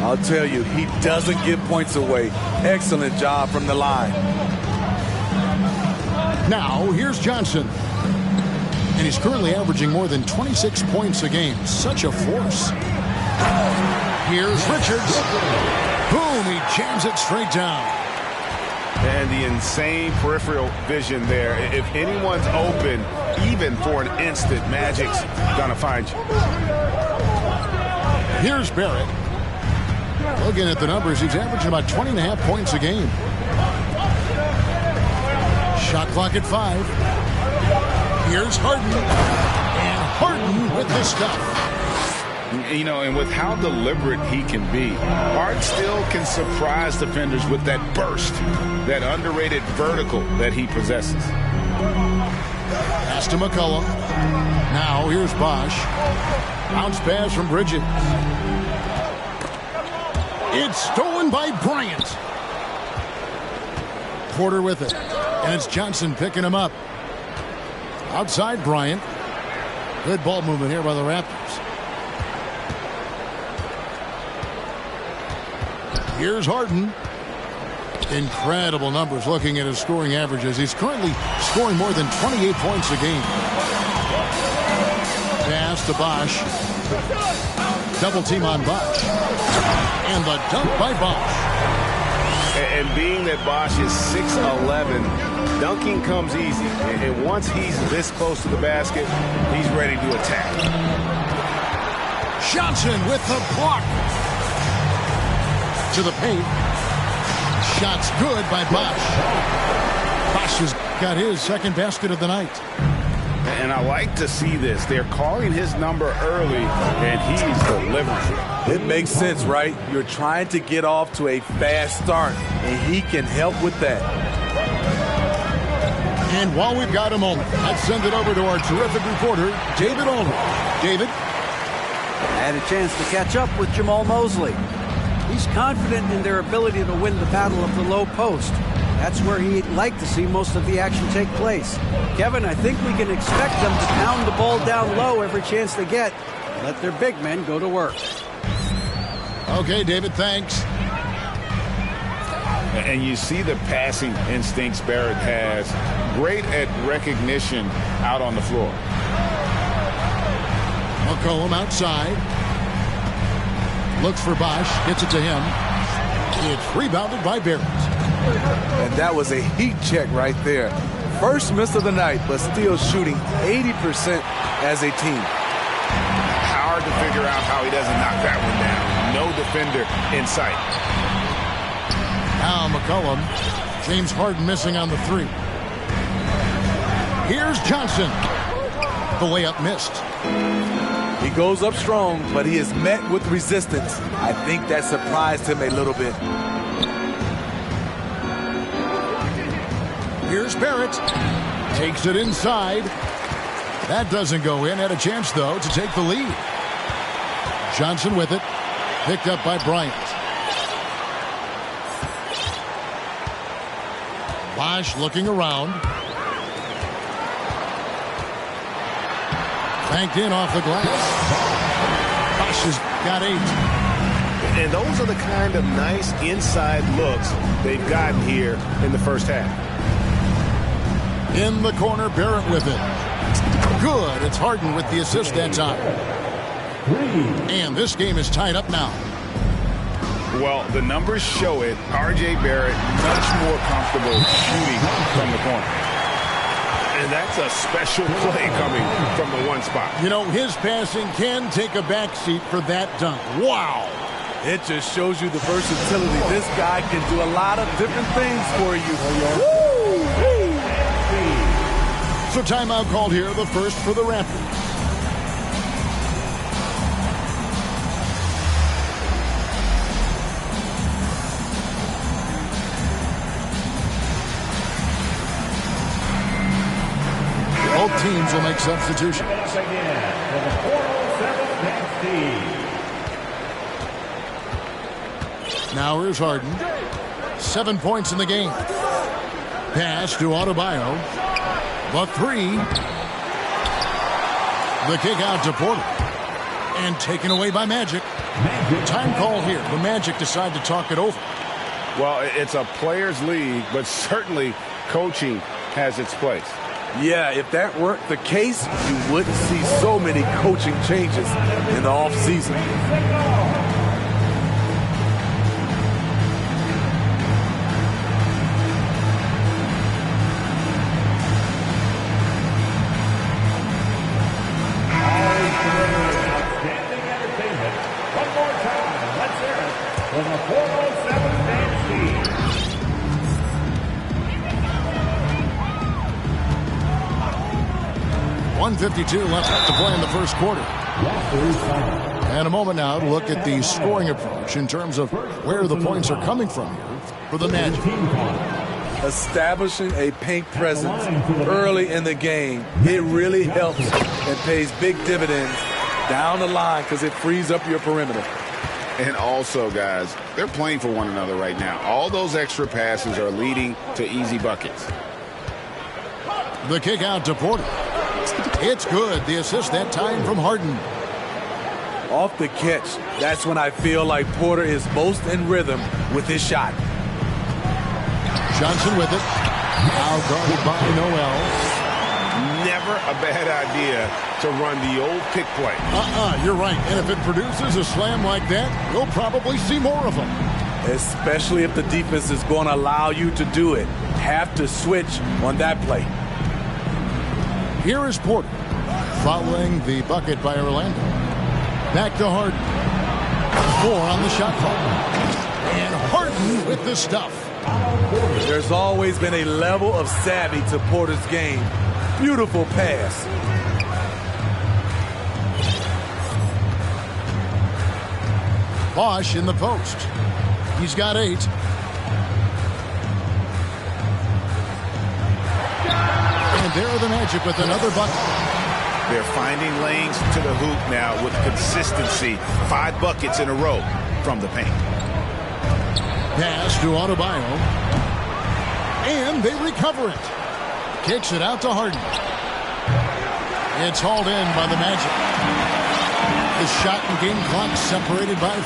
I'll tell you, he doesn't give points away. Excellent job from the line. Now, here's Johnson. And he's currently averaging more than 26 points a game. Such a force. Here's Richards. Boom, he jams it straight down. And the insane peripheral vision there. If anyone's open, even for an instant, Magic's gonna find you. Here's Barrett. Looking at the numbers, he's averaging about 20.5 points a game. Shot clock at 5. Here's Harden. And Harden with the stuff. You know, and with how deliberate he can be, Harden still can surprise defenders with that burst, that underrated vertical that he possesses. Pass to McCollum. Now here's Bosch. Bounce pass from Bridget. It's stolen by Bryant. Porter with it. And it's Johnson picking him up. Outside Bryant. Good ball movement here by the Raptors. Here's Harden. Incredible numbers looking at his scoring averages. He's currently scoring more than 28 points a game. Pass to Bosch. Double team on Bosch. And the dunk by Bosch. And being that Bosch is 6'11", dunking comes easy. And once he's this close to the basket, he's ready to attack. Johnson with the block. To the paint. Shot's good by Bosch. Bosch has got his second basket of the night. And I like to see this. They're calling his number early, and he's delivering. It makes sense, right? You're trying to get off to a fast start, and he can help with that. And while we've got a moment, let's send it over to our terrific reporter, David Aldridge. David? I had a chance to catch up with Jamal Mosley. He's confident in their ability to win the battle of the low post. That's where he'd like to see most of the action take place. Kevin, I think we can expect them to pound the ball down low every chance they get. Let their big men go to work. Okay, David, thanks. And you see the passing instincts Barrett has. Great at recognition out on the floor. McCollum outside. Looks for Bosch. Gets it to him. It's rebounded by Barrett. And that was a heat check right there. First miss of the night, but still shooting 80% as a team. Hard to figure out how he doesn't knock that one down. No defender in sight. Now McCollum. James Harden missing on the three. Here's Johnson. The layup missed. He goes up strong, but he is met with resistance. I think that surprised him a little bit. Here's Barrett. Takes it inside. That doesn't go in. Had a chance, though, to take the lead. Johnson with it. Picked up by Bryant. Bosch looking around. Banked in off the glass. Bosch has got 8. And those are the kind of nice inside looks they've gotten here in the first half. In the corner, Barrett with it. Good. It's Harden with the assist that time. And this game is tied up now. Well, the numbers show it. R.J. Barrett much more comfortable shooting from the corner. And that's a special play coming from the one spot. You know, his passing can take a backseat for that dunk. Wow. It just shows you the versatility. This guy can do a lot of different things for you. Woo! So timeout called here, the first for the Raptors. Both teams will make substitutions. Now here's Harden. 7 points in the game. Pass to Adebayo. The three. The kick out to Porter. And taken away by Magic. Time call here. The Magic decide to talk it over. Well, it's a players' league, but certainly coaching has its place. Yeah, if that weren't the case, you wouldn't see so many coaching changes in the offseason. One more time, let's hear it for the 407 dance team. 1:52 left to play in the first quarter. And a moment now to look at the scoring approach in terms of where the points are coming from here for the Magic. Establishing a paint presence early in the game, it really helps and pays big dividends down the line because it frees up your perimeter. And also, guys, they're playing for one another right now. All those extra passes are leading to easy buckets. The kick out to Porter. It's good. The assist that time from Harden. Off the catch, that's when I feel like Porter is most in rhythm with his shot. Johnson with it. Now guarded by Noel. Never a bad idea to run the old pick play. You're right. And if it produces a slam like that, you'll probably see more of them. Especially if the defense is going to allow you to do it. Have to switch on that play. Here is Porter following the bucket by Orlando. Back to Harden. 4 on the shot clock. And Harden with the stuff. There's always been a level of savvy to Porter's game. Beautiful pass. Bosch in the post. He's got 8. And there are the Magic with another bucket. They're finding lanes to the hoop now with consistency. 5 buckets in a row from the paint. Pass to Adebayo. And they recover it. Kicks it out to Harden. It's hauled in by the Magic. The shot and game clock separated by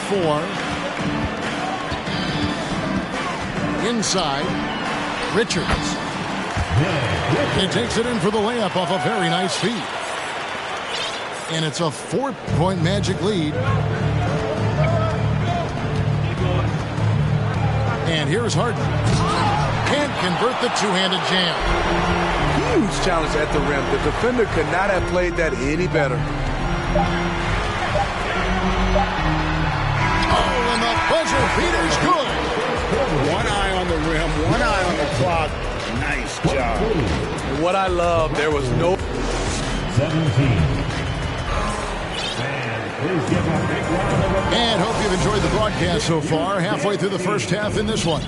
4. Inside, Richards. He takes it in for the layup off a very nice feed. And it's a 4-point Magic lead. And here's Harden. Can't convert the two-handed jam. Huge challenge at the rim. The defender could not have played that any better. Oh, and the buzzer beater's good. One eye on the rim, one eye on the clock. Nice job. And what I love, there was no... 17. And hope you've enjoyed the broadcast so far. Halfway through the first half in this one.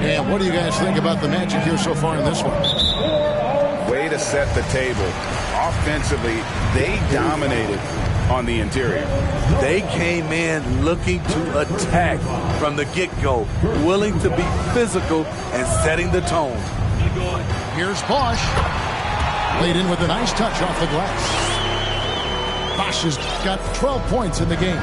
And what do you guys think about the Magic here so far in this one? Way to set the table. Offensively, they dominated on the interior. They came in looking to attack from the get-go, willing to be physical and setting the tone. Here's Bosch. Laid in with a nice touch off the glass. Bosch has got 12 points in the game.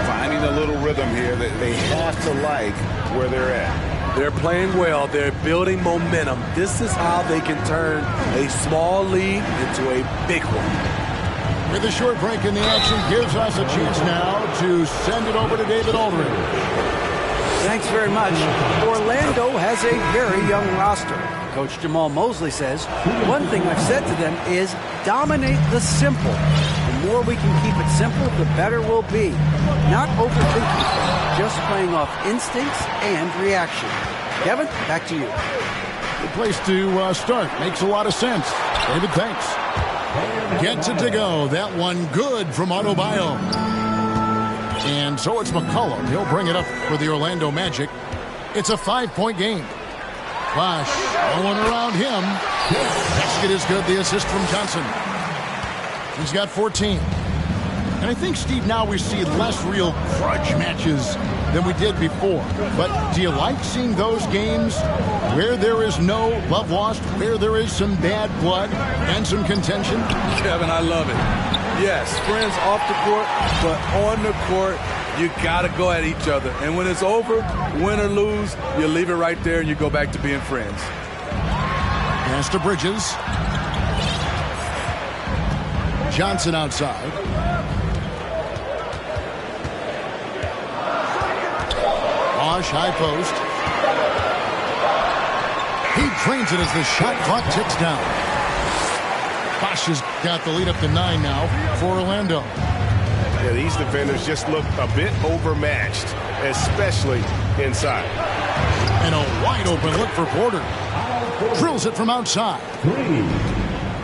Finding a little rhythm here that they have to like where they're at. They're playing well. They're building momentum. This is how they can turn a small lead into a big one. With a short break in the action, gives us a chance now to send it over to David Aldridge. Thanks very much. Orlando has a very young roster. Coach Jamal Mosley says, one thing I've said to them is dominate the simple. The more we can keep it simple, the better we'll be. Not overthinking things, just playing off instincts and reaction. Kevin, back to you. Good place to start. Makes a lot of sense. David, thanks. Gets it to go. That one good from Adebayo. And so it's McCollum. He'll bring it up for the Orlando Magic. It's a 5-point game. Bosch, no one around him. Basket is good. The assist from Johnson. He's got 14. And I think, Steve, now we see less real grudge matches than we did before. But do you like seeing those games where there is no love lost, where there is some bad blood and some contention? Kevin, I love it. Yes, friends off the court, but on the court, you got to go at each other. And when it's over, win or lose, you leave it right there and you go back to being friends. Pass to Bridges. Johnson outside. Bosch, high post. He drains it as the shot clock ticks down. Bosch has got the lead up to 9 now for Orlando. Yeah, these defenders just look a bit overmatched, especially inside. And a wide open look for Porter. Drills it from outside.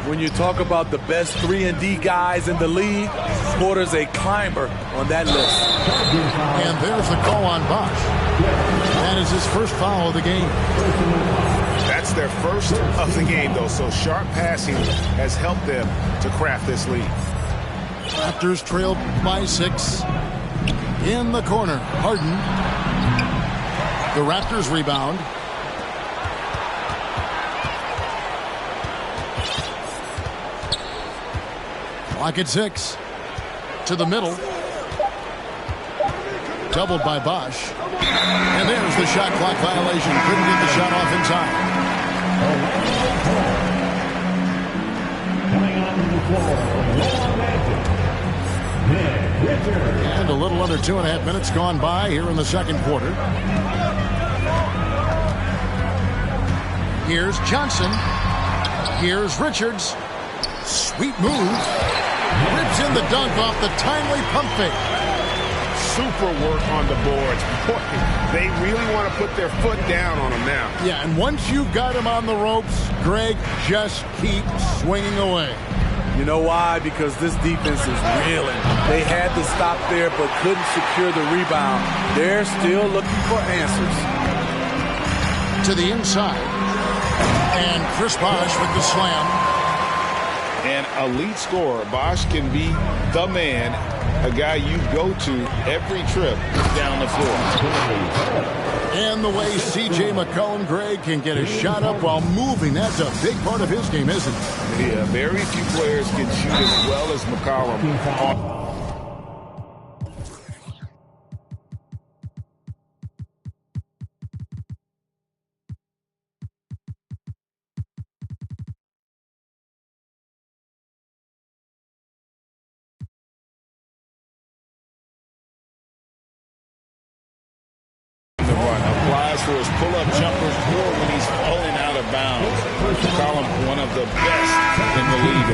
When you talk about the best 3-and-D guys in the league, Porter's a climber on that list. And there's the call on Bosch. That is his first foul of the game. That's their first of the game, though, so sharp passing has helped them to craft this lead. Raptors trailed by 6. In the corner, Harden. The Raptors rebound. Clock at 6. To the middle. Doubled by Bosch. And there's the shot clock violation. Couldn't get the shot off in time. Coming onto the floor, and a little under 2.5 minutes gone by here in the second quarter. Here's Johnson. Here's Richards. Sweet move. Rips in the dunk off the timely pump fake. Super work on the boards. Boy, they really want to put their foot down on him now. Yeah, and once you've got him on the ropes, Greg, just keep swinging away. You know why? Because this defense is reeling. They had to stop there but couldn't secure the rebound. They're still looking for answers. To the inside. And Chris Bosh with the slam. An elite scorer. Bosh can be the man, a guy you go to every trip down the floor. And the way C.J. McCollum, Greg, can get a shot up while moving, that's a big part of his game, isn't it? Yeah, very few players can shoot as well as McCollum. Applies for his pull-up jumpers or when he's falling out of bounds. McCollum, one of the best in the league.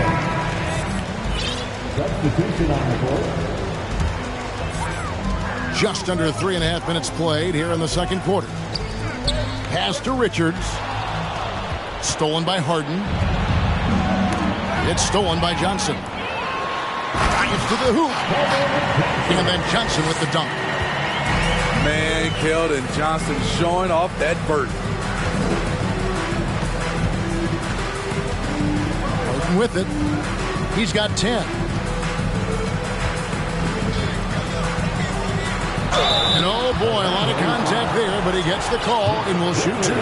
Substitution on the court. Just under 3.5 minutes played here in the second quarter. Pass to Richards. Stolen by Harden. It's stolen by Johnson. Drives to the hoop. And then Johnson with the dunk. Man, Keldon Johnson showing off that burden. Harden with it. He's got 10. And oh boy, a lot of contact there, but he gets the call and will shoot 2.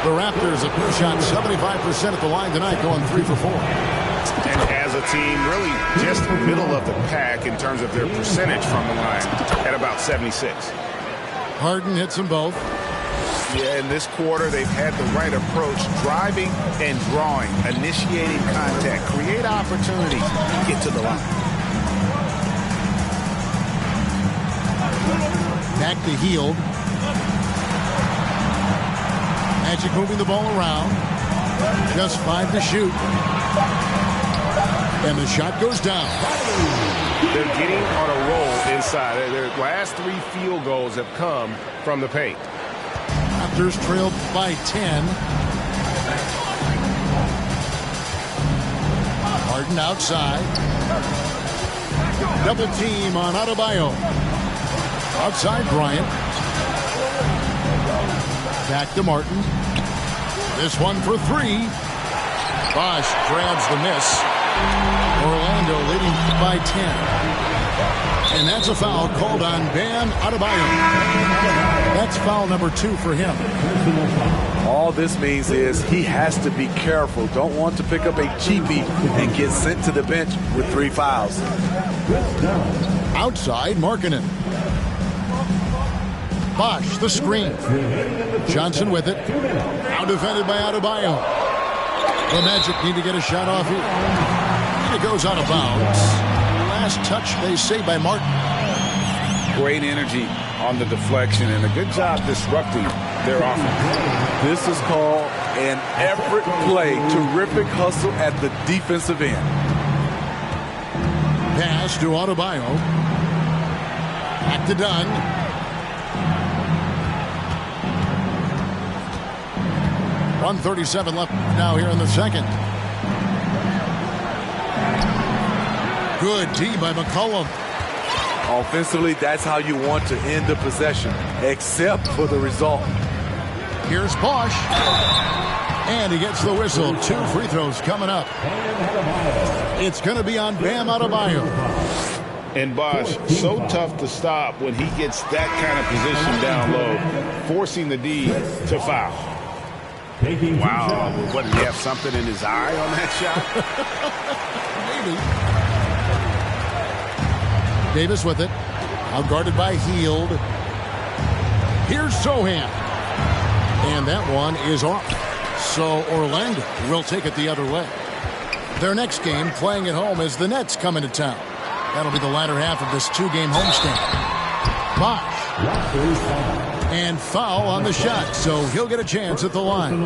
The Raptors have shot 75% at the line tonight, going 3 for 4. And as a team, really just middle of the pack in terms of their percentage from the line at about 76. Harden hits them both. Yeah, in this quarter, they've had the right approach, driving and drawing, initiating contact, create opportunities, get to the line. Back to Hield. Magic moving the ball around. Just 5 to shoot. And the shot goes down. They're getting on a roll inside. Their last 3 field goals have come from the paint. Raptors trailed by 10. Harden outside. Double team on Adebayo. Outside Bryant. Back to Martin. This one for 3. Bosh grabs the miss. Orlando leading by 10. And that's a foul called on Bam Adebayo. That's foul number 2 for him. All this means is he has to be careful. Don't want to pick up a cheapie and get sent to the bench with 3 fouls. Outside Markkanen. Bosh the screen. Johnson with it. Now defended by Adebayo. The Magic need to get a shot off here. And it goes out of bounds. Last touch, they say, by Martin. Great energy on the deflection and a good job disrupting their offense. This is called an effort play. Terrific hustle at the defensive end. Pass to Adebayo. Back to Dunn. 1:37 left now here in the second. Good D by McCollum. Offensively, that's how you want to end the possession, except for the result. Here's Bosh. And he gets the whistle. 2 free throws coming up. It's going to be on Bam Adebayo. And Bosh, so tough to stop when he gets that kind of position down low, forcing the D to foul. Wow, what, did he have something in his eye on that shot? Maybe. Davis with it. Out guarded by Hield. Here's Sohan. And that one is off. So Orlando will take it the other way. Their next game playing at home is the Nets coming to town. That'll be the latter half of this 2-game homestand. Bosh. And foul on the shot, so he'll get a chance at the line.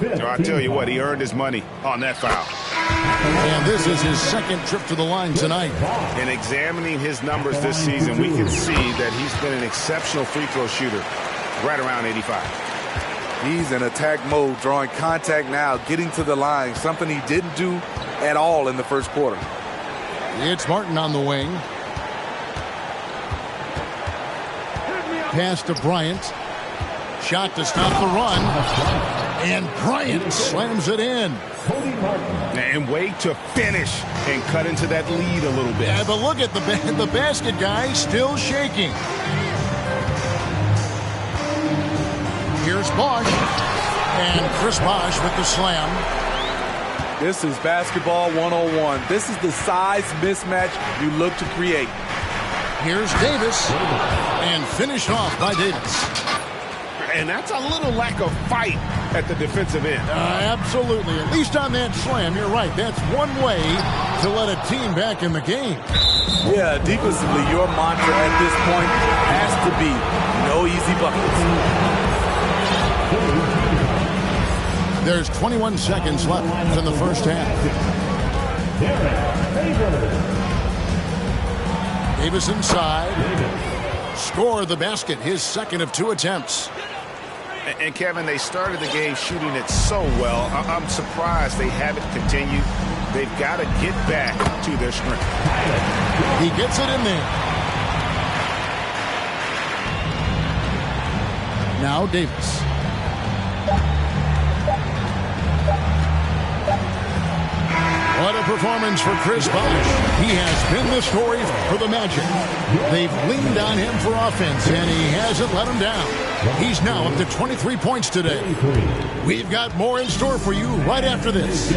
I tell you what, he earned his money on that foul. And this is his second trip to the line tonight. In examining his numbers this season, we can see that he's been an exceptional free throw shooter, right around 85. He's in attack mode, drawing contact now, getting to the line, something he didn't do at all in the first quarter. It's Martin on the wing. Pass to Bryant. Shot to stop the run. And Bryant slams it in. And wait to finish and cut into that lead a little bit. Yeah, but look at the basket guy still shaking. Here's Bosch. And Chris Bosch with the slam. This is basketball 101. This is the size mismatch you look to create. Here's Davis. And finished off by Davis. And that's a little lack of fight at the defensive end. Absolutely. At least on that slam, you're right. That's one way to let a team back in the game. Yeah, defensively, your mantra at this point has to be no easy buckets. There's 21 seconds left in the first half. Davis inside. Score the basket, his second of 2 attempts. And Kevin, they started the game shooting it so well. I'm surprised they haven't continued. They've got to get back to their strength. He gets it in there. Now Davis. What a performance for Chris Bosch. He has been the story for the Magic. They've leaned on him for offense, and he hasn't let them down. He's now up to 23 points today. We've got more in store for you right after this.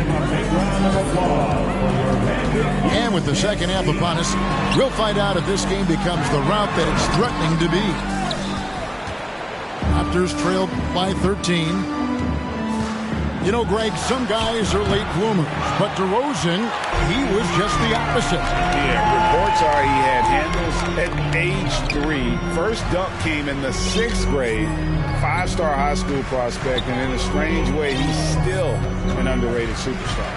And with the second half upon us, we'll find out if this game becomes the route that it's threatening to be. Raptors trailed by 13. You know, Greg, some guys are late bloomers, but DeRozan, he was just the opposite. Yeah, reports are he had handles at age 3. First dunk came in the 6th grade. 5-star high school prospect, and in a strange way, he's still an underrated superstar.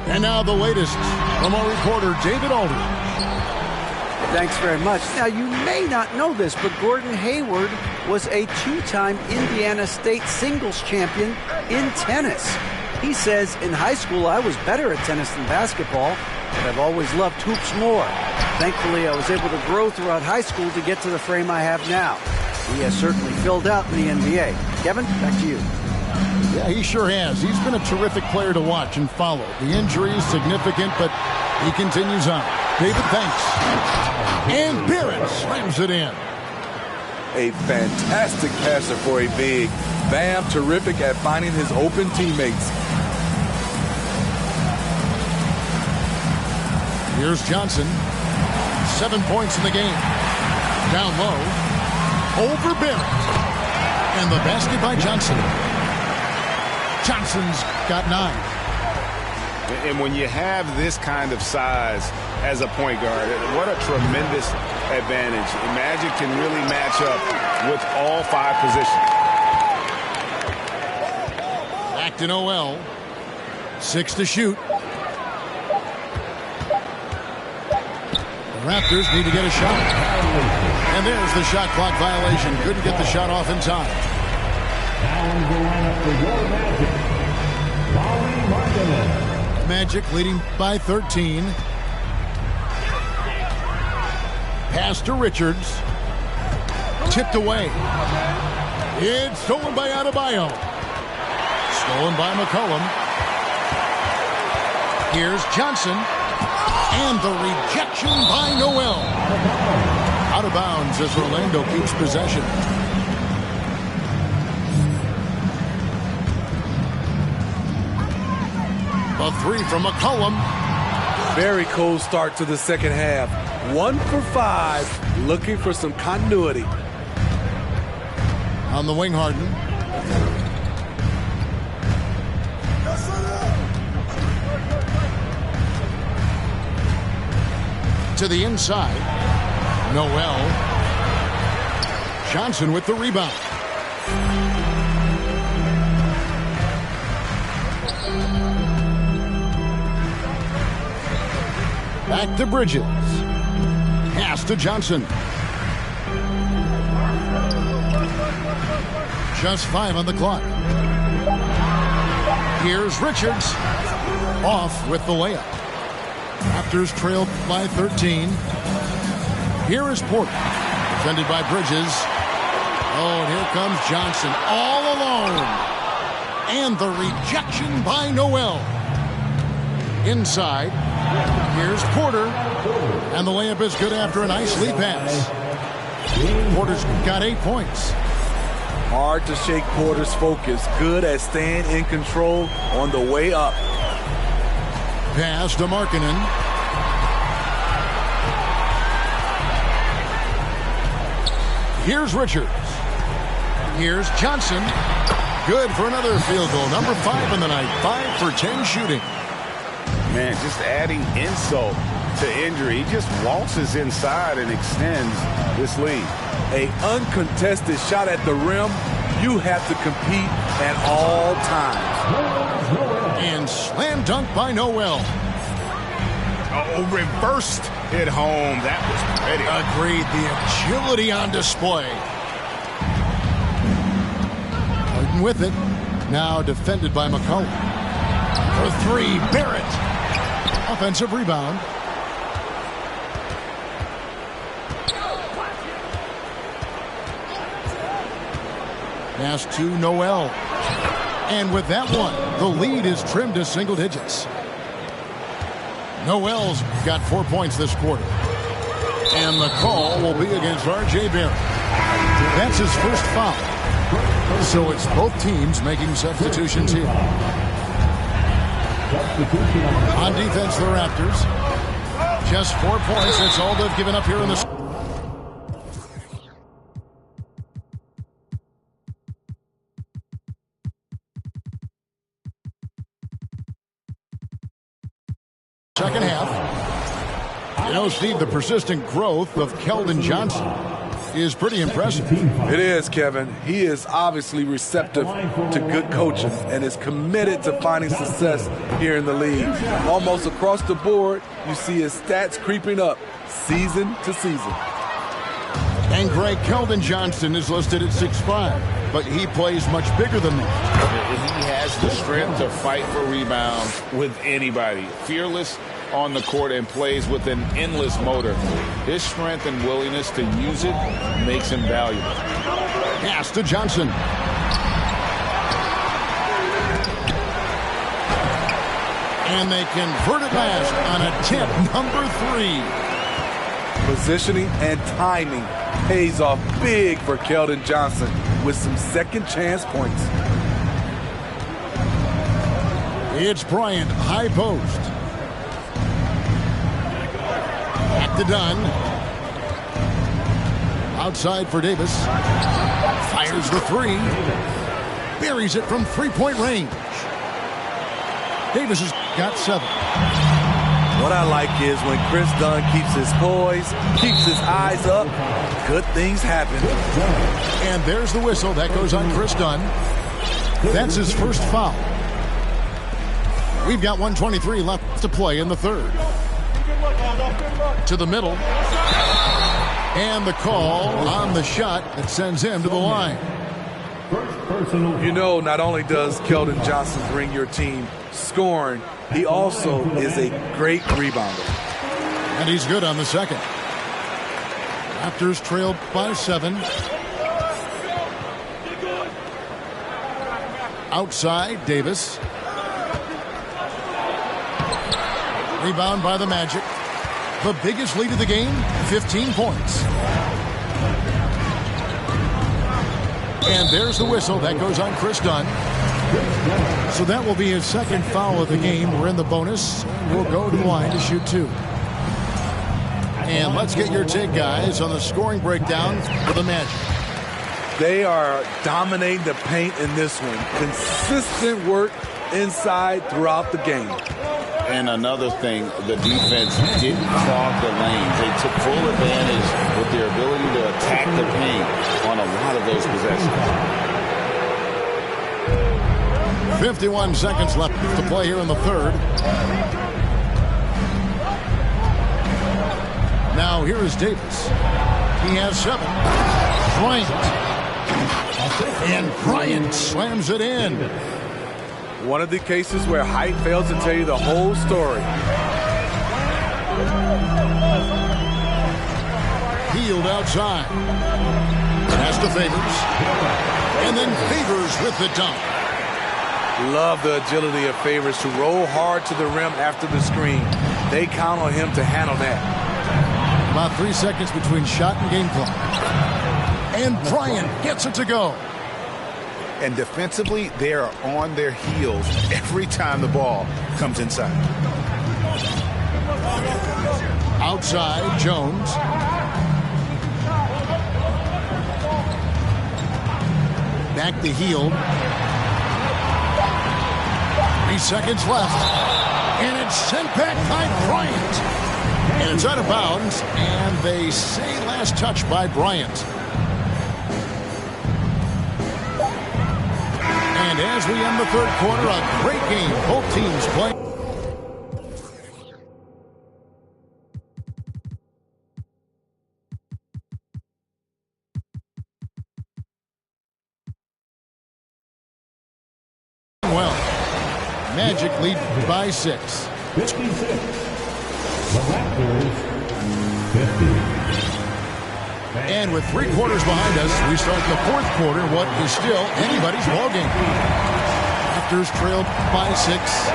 And now the latest from our reporter, David Aldridge. Thanks very much. Now, you may not know this, but Gordon Hayward was a 2-time Indiana State singles champion in tennis. He says, in high school, I was better at tennis than basketball, but I've always loved hoops more. Thankfully, I was able to grow throughout high school to get to the frame I have now. He has certainly filled out in the NBA. Kevin, back to you. Yeah, he sure has. He's been a terrific player to watch and follow. The injury is significant, but he continues on. David, thanks. And Barrett slams it in. A fantastic passer for a big. Bam, terrific at finding his open teammates. Here's Johnson. 7 points in the game. Down low. Over Barrett. And the basket by Johnson. Johnson's got 9. And when you have this kind of size as a point guard, what a tremendous advantage. Magic can really match up with all 5 positions. Back to Noel. 6 to shoot. The Raptors need to get a shot. And there's the shot clock violation. Couldn't get the shot off in time. Magic leading by 13. Pass to Richards. Tipped away. It's stolen by Adebayo. Stolen by McCollum. Here's Johnson. And the rejection by Noel. Out of bounds as Orlando keeps possession. A 3 from McCollum. Very cold start to the second half. 1 for 5, looking for some continuity. On the wing, Harden. To the inside. Noel. Johnson with the rebound. Back to Bridges. Pass to Johnson. Just 5 on the clock. Here's Richards. Off with the layup. Raptors trail by 13. Here is Porter. Defended by Bridges. Oh, and here comes Johnson all alone. And the rejection by Noel. Inside. Here's Porter. And the layup is good after a nice lead pass. Porter's got 8 points. Hard to shake Porter's focus. Good at staying in control on the way up. Pass to Markkanen. Here's Richards. Here's Johnson. Good for another field goal. Number 5 in the night. 5 for 10 shooting. Man, just adding insult to injury. He just waltzes inside and extends this lead. A uncontested shot at the rim. You have to compete at all times. And slam dunk by Noel. Oh, reversed hit home. That was pretty. Agreed. The agility on display. Harden with it. Now defended by McCollum. For 3, Barrett. Offensive rebound. Pass to Noel. And with that one, the lead is trimmed to single digits. Noel's got 4 points this quarter. And the call will be against R.J. Barrett. That's his first foul. So it's both teams making substitutions here. On defense, the Raptors. Just 4 points. That's all they've given up here in the second half. You know, Steve, the persistent growth of Keldon Johnson is pretty impressive. It is, Kevin. He is obviously receptive to good coaching and is committed to finding success here in the league. Almost across the board, you see his stats creeping up season to season. And Greg, Keldon Johnson is listed at 6'5", but he plays much bigger than that. He has the strength to fight for rebounds with anybody. Fearless on the court and plays with an endless motor. His strength and willingness to use it makes him valuable. Pass to Johnson. And they convert it last on attempt number 3. Positioning and timing pays off big for Keldon Johnson with some second chance points. It's Bryant, high post. Back to Dunn. Outside for Davis. Fires the 3. Buries it from 3-point range. Davis has got 7. What I like is when Chris Dunn keeps his poise, keeps his eyes up, good things happen. And there's the whistle. That goes on Chris Dunn. That's his first foul. We've got 1:23 left to play in the third. To the middle. And the call on the shot that sends him to the line. You know, not only does Keldon Johnson bring your team scoring, he also is a great rebounder. And he's good on the second. Raptors trailed by 7. Outside, Davis. Rebound by the Magic. The biggest lead of the game, 15 points. And there's the whistle. That goes on Chris Dunn. So that will be his second foul of the game. We're in the bonus. We'll go to the line to shoot 2. And let's get your take, guys, on the scoring breakdown for the Magic. They are dominating the paint in this one. Consistent work inside throughout the game. And another thing, the defense didn't clog the lanes. They took full advantage with their ability to attack the paint on a lot of those possessions. 51 seconds left to play here in the third. Now here is Davis. He has 7. Bryant. And Bryant slams it in. One of the cases where height fails to tell you the whole story. Hield outside. Pass to Favors. And then Favors with the dunk. Love the agility of Favors to roll hard to the rim after the screen. They count on him to handle that. About 3 seconds between shot and game clock. And Bryant gets it to go. And defensively, they are on their heels every time the ball comes inside. Outside, Jones. Back to Hield. 3 seconds left. And it's sent back by Bryant. And it's out of bounds. And they say last touch by Bryant. And as we end the third quarter, a great game. Both teams playing. Well, Magic lead by 6. 56. The Raptors, 50. And with 3 quarters behind us, we start the fourth quarter, what is still anybody's ballgame. Raptors trailed by 6.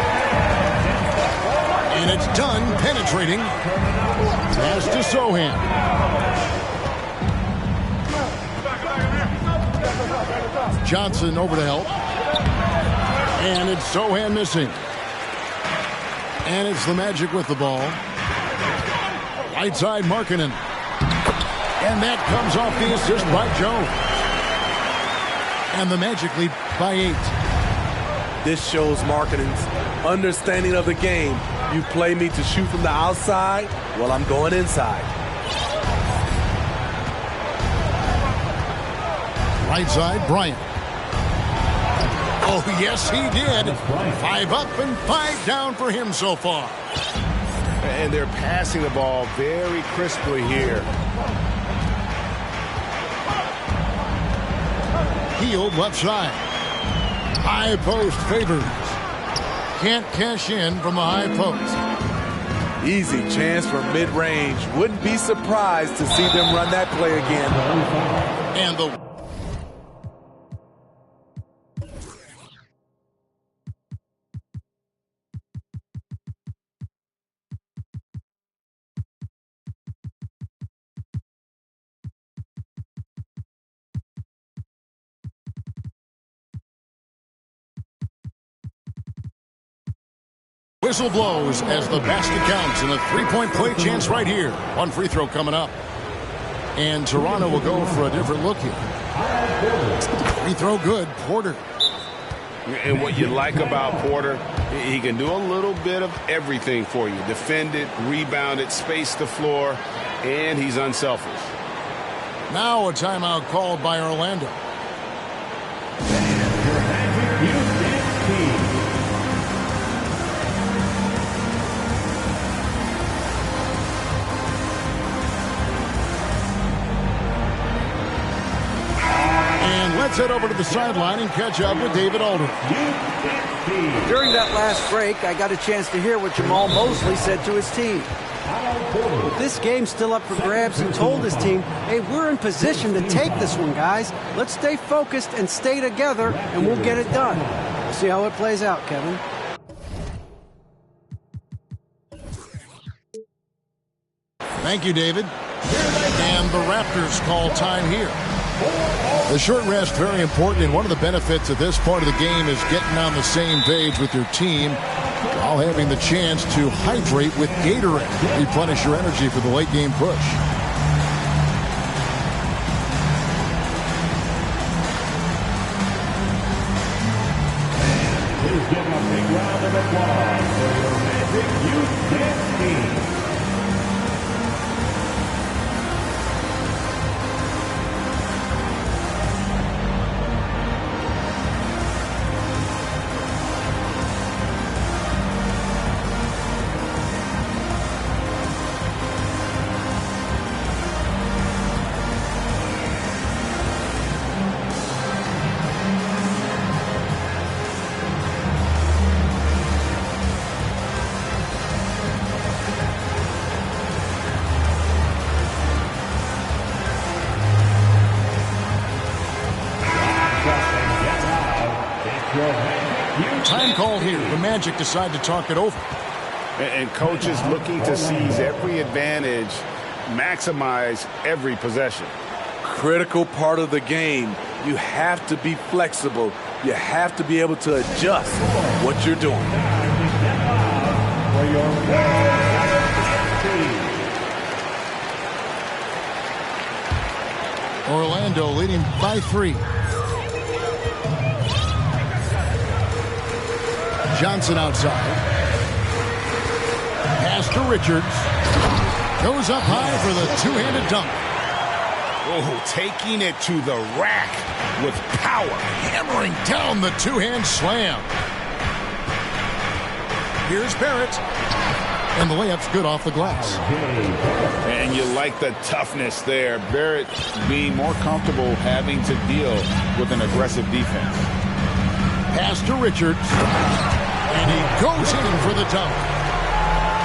And it's done penetrating. Pass to Sohan. Johnson over to help. And it's Sohan missing. And it's the Magic with the ball. Right side, Markkanen. And that comes off the assist by Jones. And the Magic lead by 8. This shows Markkanen's understanding of the game. You play me to shoot from the outside, well, I'm going inside. Right side, Bryant. Oh, yes, he did. 5 up and 5 down for him so far. And they're passing the ball very crisply here. Hield left side. High post, Favors. Can't cash in from the high post. Easy chance for mid-range. Wouldn't be surprised to see them run that play again. And the whistle blows as the basket counts and a 3-point play chance right here. One free throw coming up. And Toronto will go for a different look here. Free throw good. Porter. And what you like about Porter, he can do a little bit of everything for you. Defend it, rebound it, space the floor, and he's unselfish. Now a timeout called by Orlando. Let's head over to the sideline and catch up with David Aldridge. During that last break, I got a chance to hear what Jamal Mosley said to his team. With this game still up for grabs, he told his team, hey, we're in position to take this one, guys. Let's stay focused and stay together, and we'll get it done. We'll see how it plays out, Kevin. Thank you, David. And the Raptors call time here. The short rest, very important, and one of the benefits of this part of the game is getting on the same page with your team while having the chance to hydrate with Gatorade. Replenish your energy for the late game push. Please give a big round of applause for your Magic Youth Dance Team. ball here. The Magic decide to talk it over. And coaches looking to seize every advantage, maximize every possession. Critical part of the game. You have to be flexible. You have to be able to adjust what you're doing. Orlando leading by 3. Johnson outside. Pass to Richards. Goes up high for the two-handed dunk. Oh, taking it to the rack with power. Hammering down the two-hand slam. Here's Barrett. And the layup's good off the glass. And you like the toughness there. Barrett being more comfortable having to deal with an aggressive defense. Pass to Richards. And he goes in for the dunk.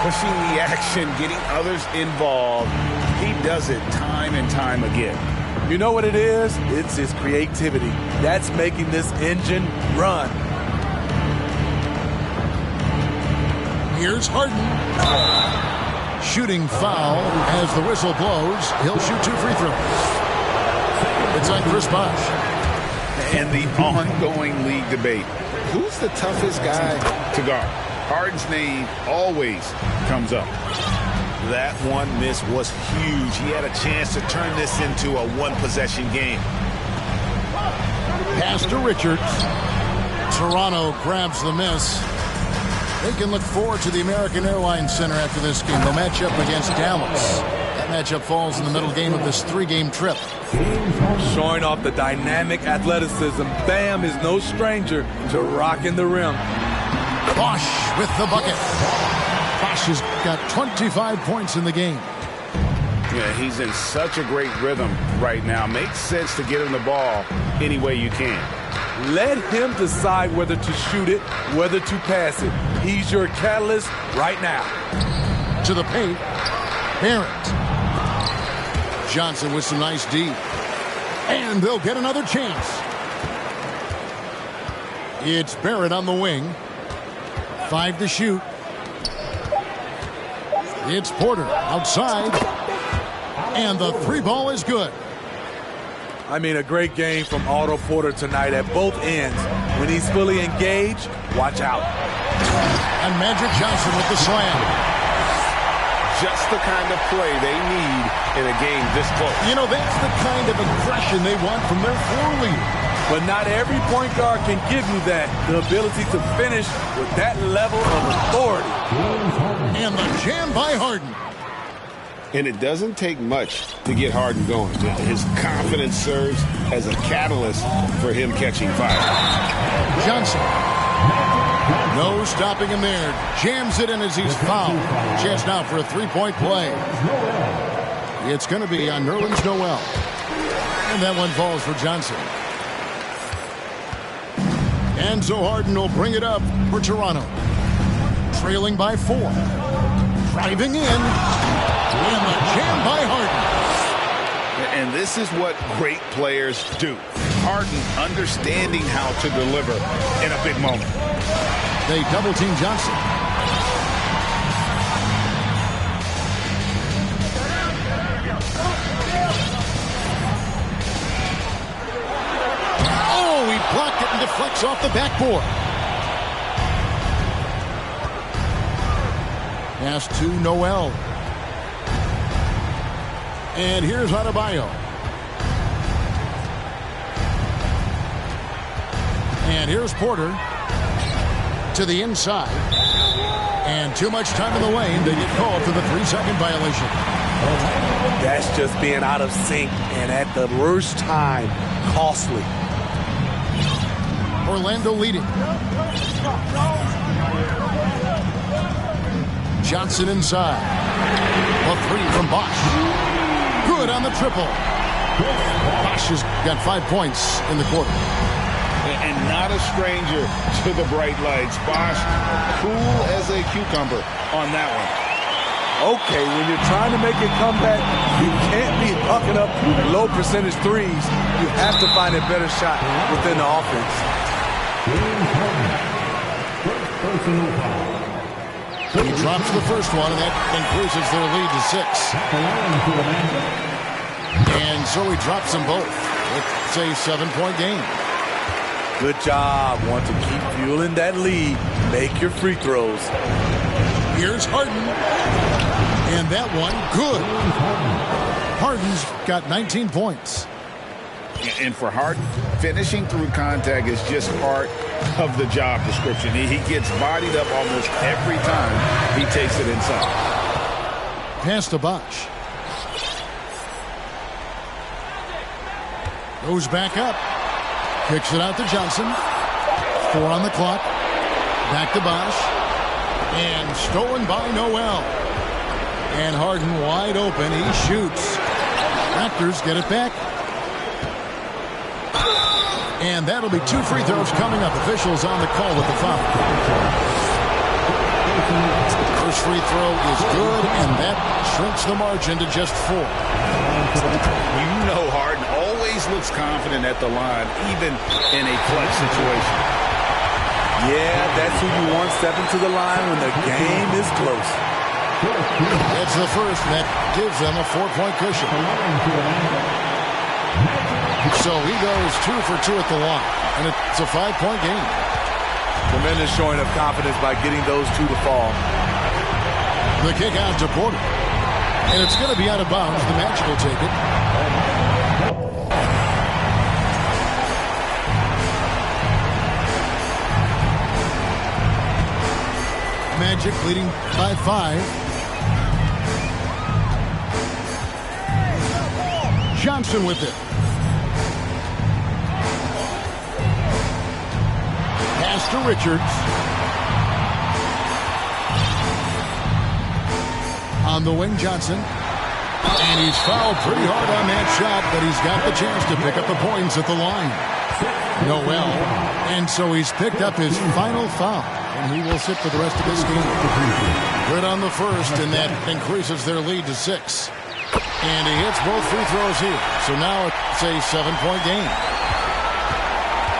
Pushing the action, getting others involved. He does it time and time again. You know what it is? It's his creativity. That's making this engine run. Here's Harden. Shooting foul as the whistle blows. He'll shoot 2 free throws. It's on Chris Bosh. And the ongoing league debate. Who's the toughest guy to guard? Harden's name always comes up. That one miss was huge. He had a chance to turn this into a one-possession game. Pass to Richards. Toronto grabs the miss. They can look forward to the American Airlines Center after this game. They'll match up against Dallas. That matchup falls in the middle game of this 3-game trip. Showing off the dynamic athleticism. Bam is no stranger to rocking the rim. Bosh with the bucket. Bosh has got 25 points in the game. Yeah, he's in such a great rhythm right now. Makes sense to get him the ball any way you can. Let him decide whether to shoot it, whether to pass it. He's your catalyst right now. To the paint. Barrett. Johnson with some nice D. And they'll get another chance. It's Barrett on the wing. 5 to shoot. It's Porter outside. And the 3 ball is good. I mean, a great game from Otto Porter tonight at both ends. When he's fully engaged, watch out. And Magic Johnson with the slam. Just the kind of play they need in a game this close. You know, that's the kind of aggression they want from their floor leader. But not every point guard can give you that. The ability to finish with that level of authority. And the jam by Harden. And it doesn't take much to get Harden going. His confidence serves as a catalyst for him catching fire. Johnson. No stopping him there. Jams it in as he's fouled. Chance now for a 3-point play. It's going to be on Nerlens Noel. And that one falls for Johnson. And so Harden will bring it up for Toronto. Trailing by 4. Driving in. And the jam by Harden. And this is what great players do. Harden understanding how to deliver in a big moment. They double-team Johnson. Oh, he blocked it and deflects off the backboard. Pass to Noel. And here's Adebayo. And here's Porter to the inside. And too much time in the lane. They get called for the 3-second violation. That's just being out of sync and at the worst time, costly. Orlando leading. Johnson inside. A 3 from Bosh. Good on the triple. Bosh has got 5 points in the quarter. And not a stranger to the bright lights. Bosh, cool as a cucumber on that one. Okay, when you're trying to make a comeback, you can't be hucking up low percentage threes. You have to find a better shot within the offense. Personal foul. He drops the first one, and that increases their lead to 6. And so he drops them both. It's a 7-point game. Good job. Want to keep fueling that lead. Make your free throws. Here's Harden. And that one, good. Harden's got 19 points. And for Harden, finishing through contact is just part of the job description. He gets bodied up almost every time he takes it inside. Pass to Bosch. Goes back up. Kicks it out to Johnson. 4 on the clock. Back to Bosch. And stolen by Noel. And Harden wide open. He shoots. Raptors get it back. And that'll be 2 free throws coming up. Officials on the call with the foul. First free throw is good, and that shrinks the margin to just 4. You know Harden always looks confident at the line, even in a clutch situation. Yeah, that's who you want stepping to the line when the game is close. It's the first, and that gives them a 4-point cushion. So he goes 2 for 2 at the line, and it's a 5-point game. Tremendous showing of confidence by getting those 2 to fall. The kick out to Porter. And it's going to be out of bounds. The Magic will take it. Magic leading by 5. Johnson with it. Pass to Richards. On the wing, Johnson. And he's fouled pretty hard on that shot, but he's got the chance to pick up the points at the line. Noel. And so he's picked up his final foul, and he will sit for the rest of this game. Good on the first, and that increases their lead to 6. And he hits both free throws here. So now it's a 7-point game.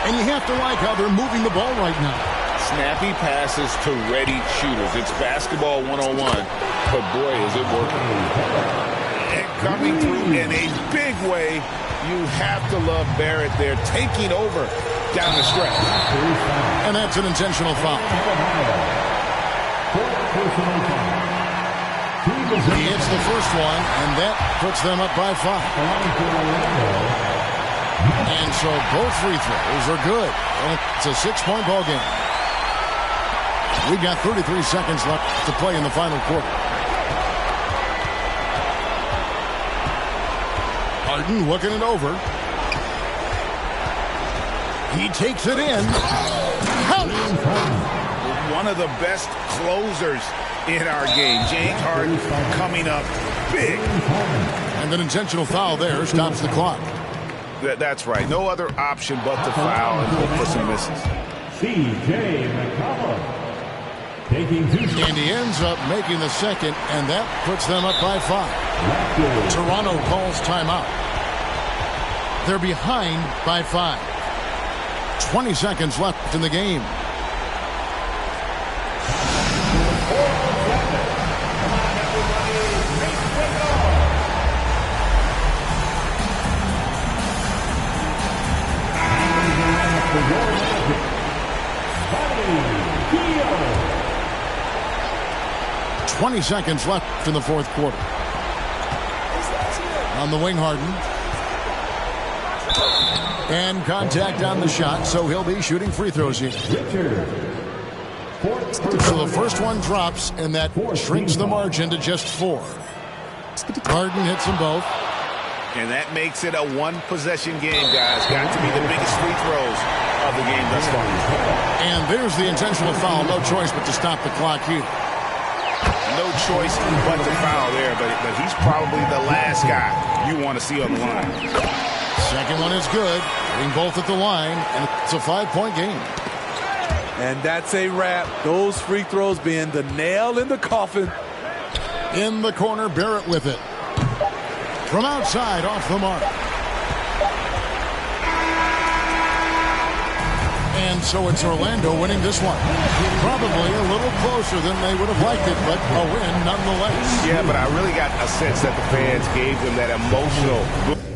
And you have to like how they're moving the ball right now. Snappy passes to ready shooters. It's basketball 101, but boy, is it working. And coming through in a big way, you have to love Barrett there, taking over down the stretch. And that's an intentional foul. He hits the first one, and that puts them up by 5. And so both free throws are good. And it's a 6-point ball game. We've got 33 seconds left to play in the final quarter. Harden looking it over. He takes it in. One of the best closers in our game. James Harden coming up big. And an intentional foul there stops the clock. That's right. No other option but to foul and hope for some misses. C.J. McCollum. And he ends up making the second, and that puts them up by 5. Toronto calls timeout. They're behind by 5. 20 seconds left in the game. Magic. 20 seconds left in the fourth quarter. On the wing, Harden. And contact on the shot, so he'll be shooting free throws here. So the first one drops, and that shrinks the margin to just 4. Harden hits them both. And that makes it a one-possession game, guys. Got to be the biggest free throws of the game thus far. And there's the intentional foul. No choice but to stop the clock here. No choice but to foul there, but he's probably the last guy you want to see on the line. Second one is good. Hitting both at the line, and it's a 5-point game. And that's a wrap. Those free throws being the nail in the coffin. In the corner, Barrett with it. From outside, off the mark. And so it's Orlando winning this one. Probably a little closer than they would have liked it, but a win nonetheless. Yeah, but I really got a sense that the fans gave them that emotional